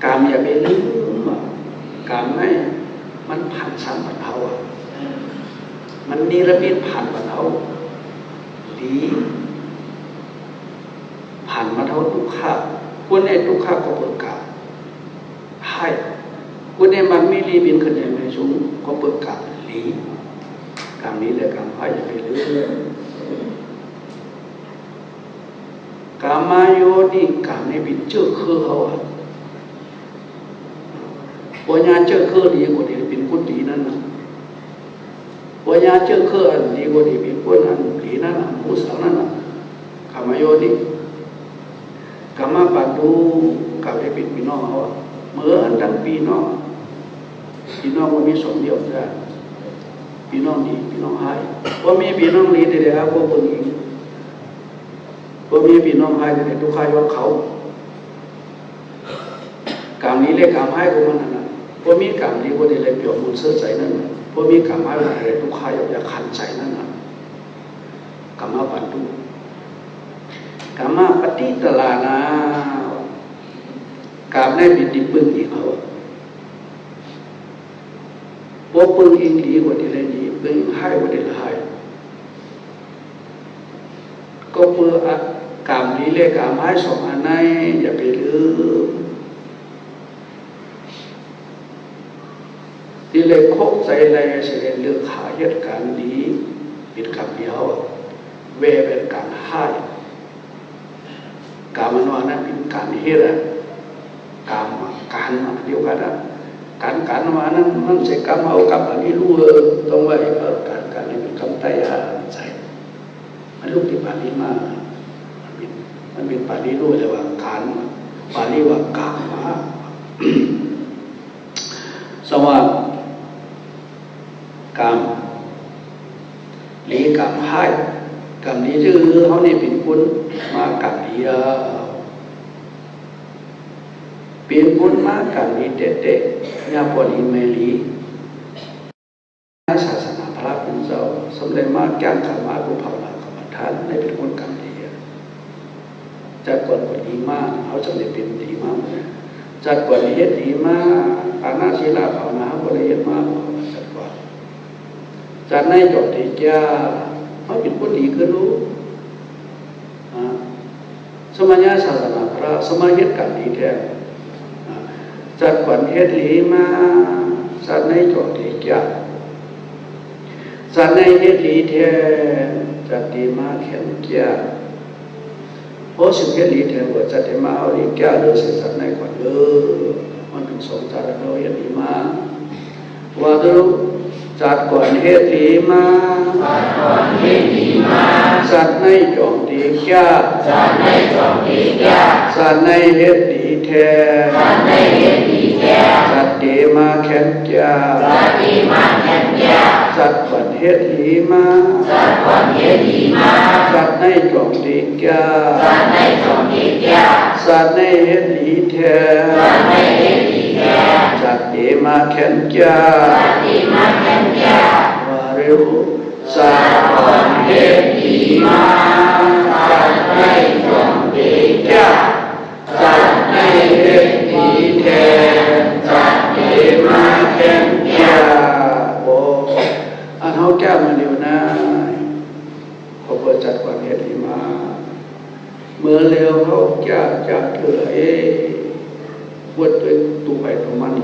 กามอย่าไปลืมกามไม่มันผ่านสัมปันเทามันนิรมิตผ่านปันเทาดีผ่านมาเท่าทุกข้าคุณไอ้ทุกข้าก็เปิดกาให้คุณไอ้มันไม่รีบินขึ้นในไม่สูงก็เปิดกาลีกามนี้เลยกามให้อย่าไปลืมกามาโยนี่กามในบินเจ้าคือเขาปัญญาเจ้าคือดีกว่าที่เป็นคนดีนั่นนะปัญญาเจ้าคือดีกว่าที่เป็นคนนั้นดีนั่นนะผู้สาวนั่นนะกามาโยนี่กามาปัดดูกับได้เป็นพี่น้องเขาเหมือนดังพี่น้องมันมีสองเดียวกันพี่น้องดีพี่น้องให้ว่ามีพี่น้องดีแต่เดี๋ยวว่าคนอีกว่ามีพี่น้องให้แต่เดี๋ยวทุกข์ยกเขากรรมนี้เรียกกรรมให้ของมันนั่นว่ามีกรรมดีกว่าเดี๋ยวเปลี่ยนบุญเสื่อใจนั่นว่ามีกรรมให้ว่าเดี๋ยวทุกข์อยากขันใจนั่นกรรมปัดดูกรรมปฏิตลานากรรมได้บิดดิปึงอีกเขาพวกปึงอีกดีกว่าที่ไรดีปึงให้กว่าที่ไรก็เพื่อกรรมนี้เลยกรรมให้สองอันนั้นอย่าไปลืมที่เลยคบใจอะไรเสียเรื่องหาเหตุการณ์ดีเป็นกรรมเดียวเวเป็นการให้การมันว่านั้นเป็นการเฮ็ดการเดียวกันการว่านั้นมันใช้กรรมเอากรรมอันนี้รู้ต้องไว้การนี้เป็นคำไต่ใส่มันลูกที่ปาลีมามันเป็นปาลีรู้เลยว่าการปาลีว่ากรรมสว่างกรรม หลีกรรมให้กรรมนี้ชื่อเขานี่เป็นคุณมากรรมเดียวเป็นคุณมากรรมนี้เด็ดๆญาปอลีเมลีศาสนาพระพุทธเจ้าสมเด็จมาแก้งกรรมะกุภาวนาของท่านในเป็นคุณกรรมดีจัดกวนดีมากเขาจะได้เป็นดีมากเลยจัดกวนเฮ็ดดีมากอาณาศีลาภาวนาบริเฮ็ดมากจัดกวนจัดในจอดที่จ้าเขาเป็นคนดีก็รู้สมัยศาสนาพระสมัยเฮ็ดกันดีแท้จัดกวนเฮ็ดดีมากจัดในจอดที่จ้าจัดในเฮ็ดดีแท้จัดดีมากแข็งแกร่งเพราะสิ่งที่ดีแท้ว่าจัดดีมาเอาดีแก่เลยสิ่งจัดในกวนมันเป็นสมจัดเราเฮ็ดดีมากว่าดูจัดก่อนเฮ็ดดีมาจัดในจอมดีแก่จัดในเฮ็ดดีแท้จัดดีมาแข็งแก่จัดก่อนเฮ็ดดีมาจัดในจอมดีแก่จัดในเฮ็ดดีแท้จัดดีมาแข็งแก่ว่าเร็วจัดก่อนเฮ็ดดีมาจัดในจอมดีแก่จัดในเฮ็ดดีแท้จัดดีมาแข็งแก่โอ้อันเฮาแก้มาเดียวนะเขาเปิดจัดก่อนเฮ็ดดีมาเมื่อเร็วเขาจะเถื่อวดด้วยตัวไปตัวมัน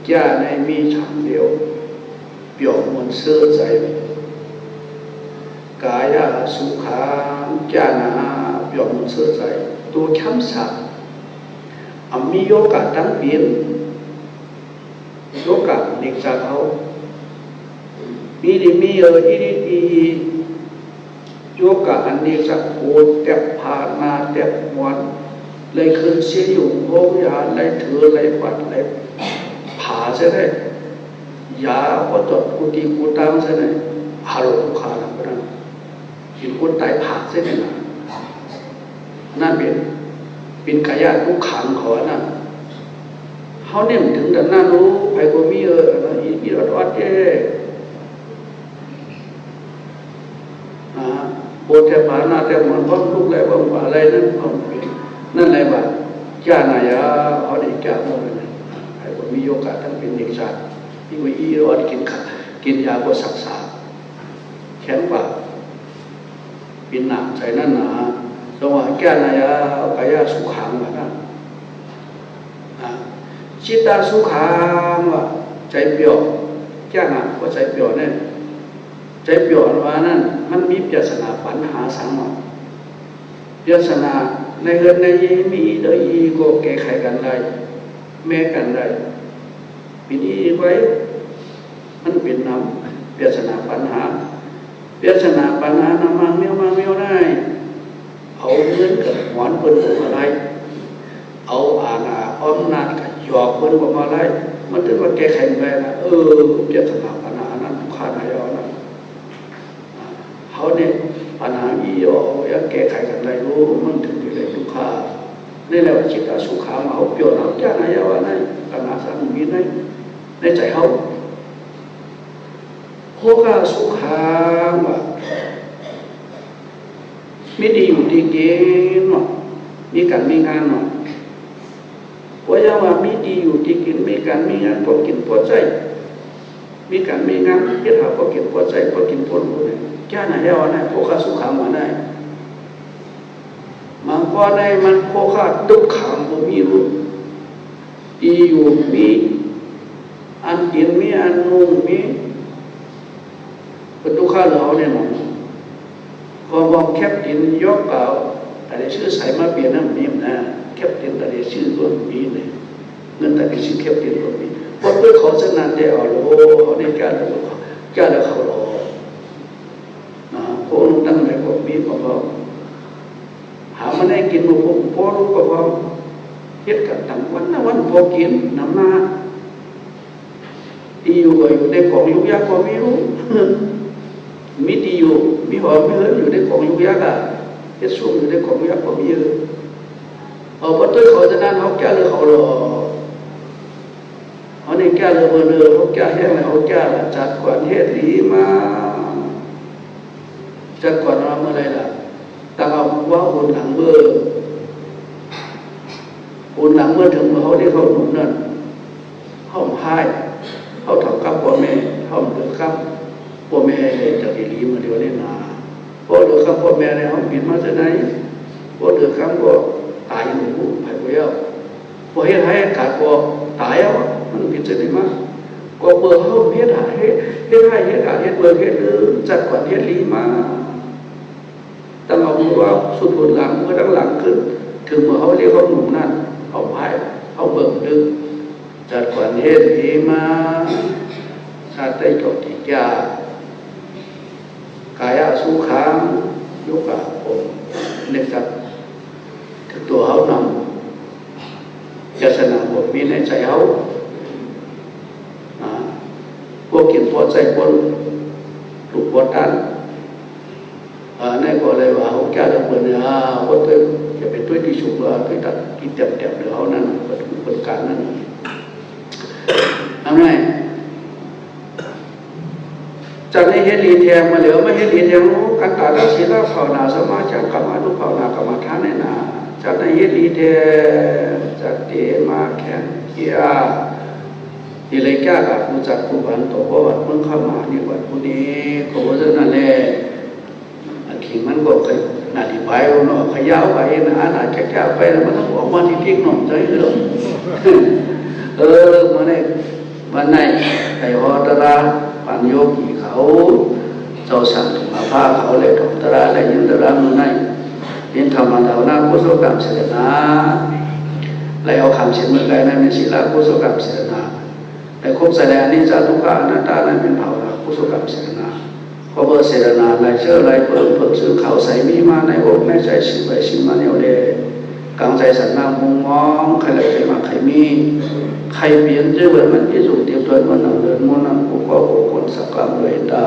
จ้าในมีฉันเดียวเปี่ยมมนเสื้อใจกายสุขาจ้านาเปี่ยมมนเสื้อใจตัวเข้มสักมีโยกะตั้งเปลี่ยนโยกะเด็กจากเขามีดีมีอีโยกะอันนี้สักโคตรแต่พานาแต่มวนเลยขึ้นเสียอยู่โง่ยาเลยถือเลยปัดเลยผ่าใช่ไหมยาก็จดกุฏิกุตังใช่ไหมฮารุทุกขานะพระนั้นเห็นคนตายผ่าใช่ไหมนะนั่นเป็นกายทุกขังขอนะเขาเนี่ยถึงแต่น่ารู้ไปก็มีอีรอดเจ้โบเทปานาเทมันพ้นลุกเลยว่าอะไรนั่นนั่นอะไรบ้างจ้านายาเอาดีจ้าโมเลยไอ้คนมีโอกาสทั้งเป็นเด็กชาติที่ว่าอีรอดกินยาก็สักษาแข็งปากเป็นหนักใจนั่นหนาระหว่างจ้านายากายสุขังว่านั่นจิตตาสุขังว่าใจเปลี่ยวจ้าหนักก็ใจเปลี่ยวเนี่ยใจเปลี่ยวว่านั่นมันมีปริศนาปัญหาสังมาปริศนาในเรื่องในยีมีโดยยีก็แก้ไขกันได้แม้กันได้ปีนี้ไว้มันเป็นน้ำปริศนาปัญหาปริศนาปัญหานำมาเมียวได้เอาเงินกับหวานเปิ้นบอกอะไรเอาอาณาอ้อมนาดกับหยอกเปิ้นบอกอะไรมันถึงว่าแก้ไขได้นะปริศนาปัญหานั้นขาดหายนะเขาเนี่ยปัญหาอีโยยังแก้ไขกันได้รู้มันถึงจะได้ทุกขานี่แหละจิตตสุขามาเขาเปลี่ยนเอาจ้านายว่านั่นปัญหาสังมีในใจเขาโคกาสุขาว่ามีดีอยู่ดีเก่งเนาะมีการมีงานเนาะว่าอย่างว่ามีดีอยู่ดีกินมีการมีงานพอกินพอใจมีการมีงานเฮ็ดหาพอกินพอใจพอกินพอรู้เลยจ้านายว่านั่นโคกาสุขาว่านั่นมันก็ในมันโคกาทุกขังบ่มีรู้ดีอยู่มีอันกินมีอันนุ่งมีเป็นทุกข้าเหล่าเนี่ยมั้งพอบอกแคปตินยกเปล่าแต่ชื่อใส่มาเปลี่ยนน้ำนิ่มนะแคปตินแต่ชื่อตัวมีเลยเงินแต่ชื่อแคปตินตัวมีพอด้วยเขาสนานเดียวโลเขาในการแล้วเขารอนะพวกตั้งแต่พวกมีก็พอหามาได้กินมาพอรู้ก็พอเฮ็ดกันทั้งวันนะวันพอกินน้ำหน้าอยู่ก็อยู่ในกล่องยุกยักก็ไม่รู้ มีดีอยู่มีหอมมีเหินอยู่ในกองยุกยักษ์อ่ะเฮ็ดสูงอยู่ในกองยักษ์ก็มีเยอะเอาพอตัวเขาจะนั่นเขาแก้เลยเขาหล่อเขาในแก้เลยเบอร์เลยเขาแก้แห้งเลยเขาแก้ละจัดก่อนเฮ็ดดีมาจัดก่อนเราเมื่อไรล่ะแต่เอาว่าคนหลังเบอร์คนหลังเมื่อถึงเขาได้เขาหนุนนั่นเขาพายเขาทำกับพ่อแม่เขาเดือดกับพ่อแม่จากอิลีมาเดียวเล่นนาพอเดือดกับพ่อแม่เนี่ยเขาบินมาจากไหนพอเดือดกับก็ตายอยู่ผู้ไผ่เบี้ยวพอเฮ็ดให้ขาดก็ตายแล้วมันผิดจะได้มากก็เบอร์เขาเฮ็ดให้เฮ็ดขาดเฮ็ดเบอร์เฮ็ดหรือจัดก่อนเฮ็ดลีมาตั้งเอามือว่าสุดผลหลังเมื่อตั้งหลังขึ้นถึงเมื่อเขาเรียกเขาหนุ่มนั่นเขาพายเขาเบิ่งดึงจัดก่อนเฮ็ดลีมาชาติได้จบที่ยากายสุขังยุกะผมเน็กจัดตัวเขานำจะสนามบทมีในใจเขาพวกกินพอใจคนถูกพอตันในก็เลยว่าเขาแก้ได้เปิดเนี่ยว่าตัวจะเป็นตัวที่ฉุกละตัวตัดกินเต็มเดี๋ยวเขานั่นเป็นการนั้นทำไงจากในเฮลีเทียงมาเหลือไม่เฮลีเทียงกันตาและศีลภาวนาสมาจากกรรมทุภาวนากรรมฐานในนาจากในเฮลีเทียงจากเตมาแข่งเกียที่เลยแก้กับผู้จัดผู้บันตัวเพราะว่าเมื่อเข้ามาในวันพรุ่งนี้ก็ว่าจะนั่นแหละขิงมันก็เคยนาทีไปเนาะขยาวไปนะอาจจะแก้ไปแล้วมันต้องออกมาที่พิกหน่อยใจหรือมาในวันไหนไอ้ฮอตระปัญโยกีเขาเจ้าสั่งถุงผ้าเขาเลยถุงตระเลยยินตระมือในยินธรรมะเท่านั้นกุศลกรรมเสด็จนะเลยเอาคำเชื่อมือไกลนั้นเป็นศีลกุศลกรรมเสด็จนะแต่ครบแสดงนิจจทุกขาอนัตตานั้นเป็นภาวนากุศลกรรมเสด็จนะพอเบอร์เสด็จนะในเชื่อไรเพิ่มซื้อเขาใส่มีมาในอกในใจชิมไปชิมมาเนี่ยเลยกลางใจสันนามงมองใครเลยใครมาใครมีใครเปลี่ยนจะเหมือนมันที่สุดเดียวตัวมันเดินมันนั่งกุกก็กุกคนสักกรรมเวทา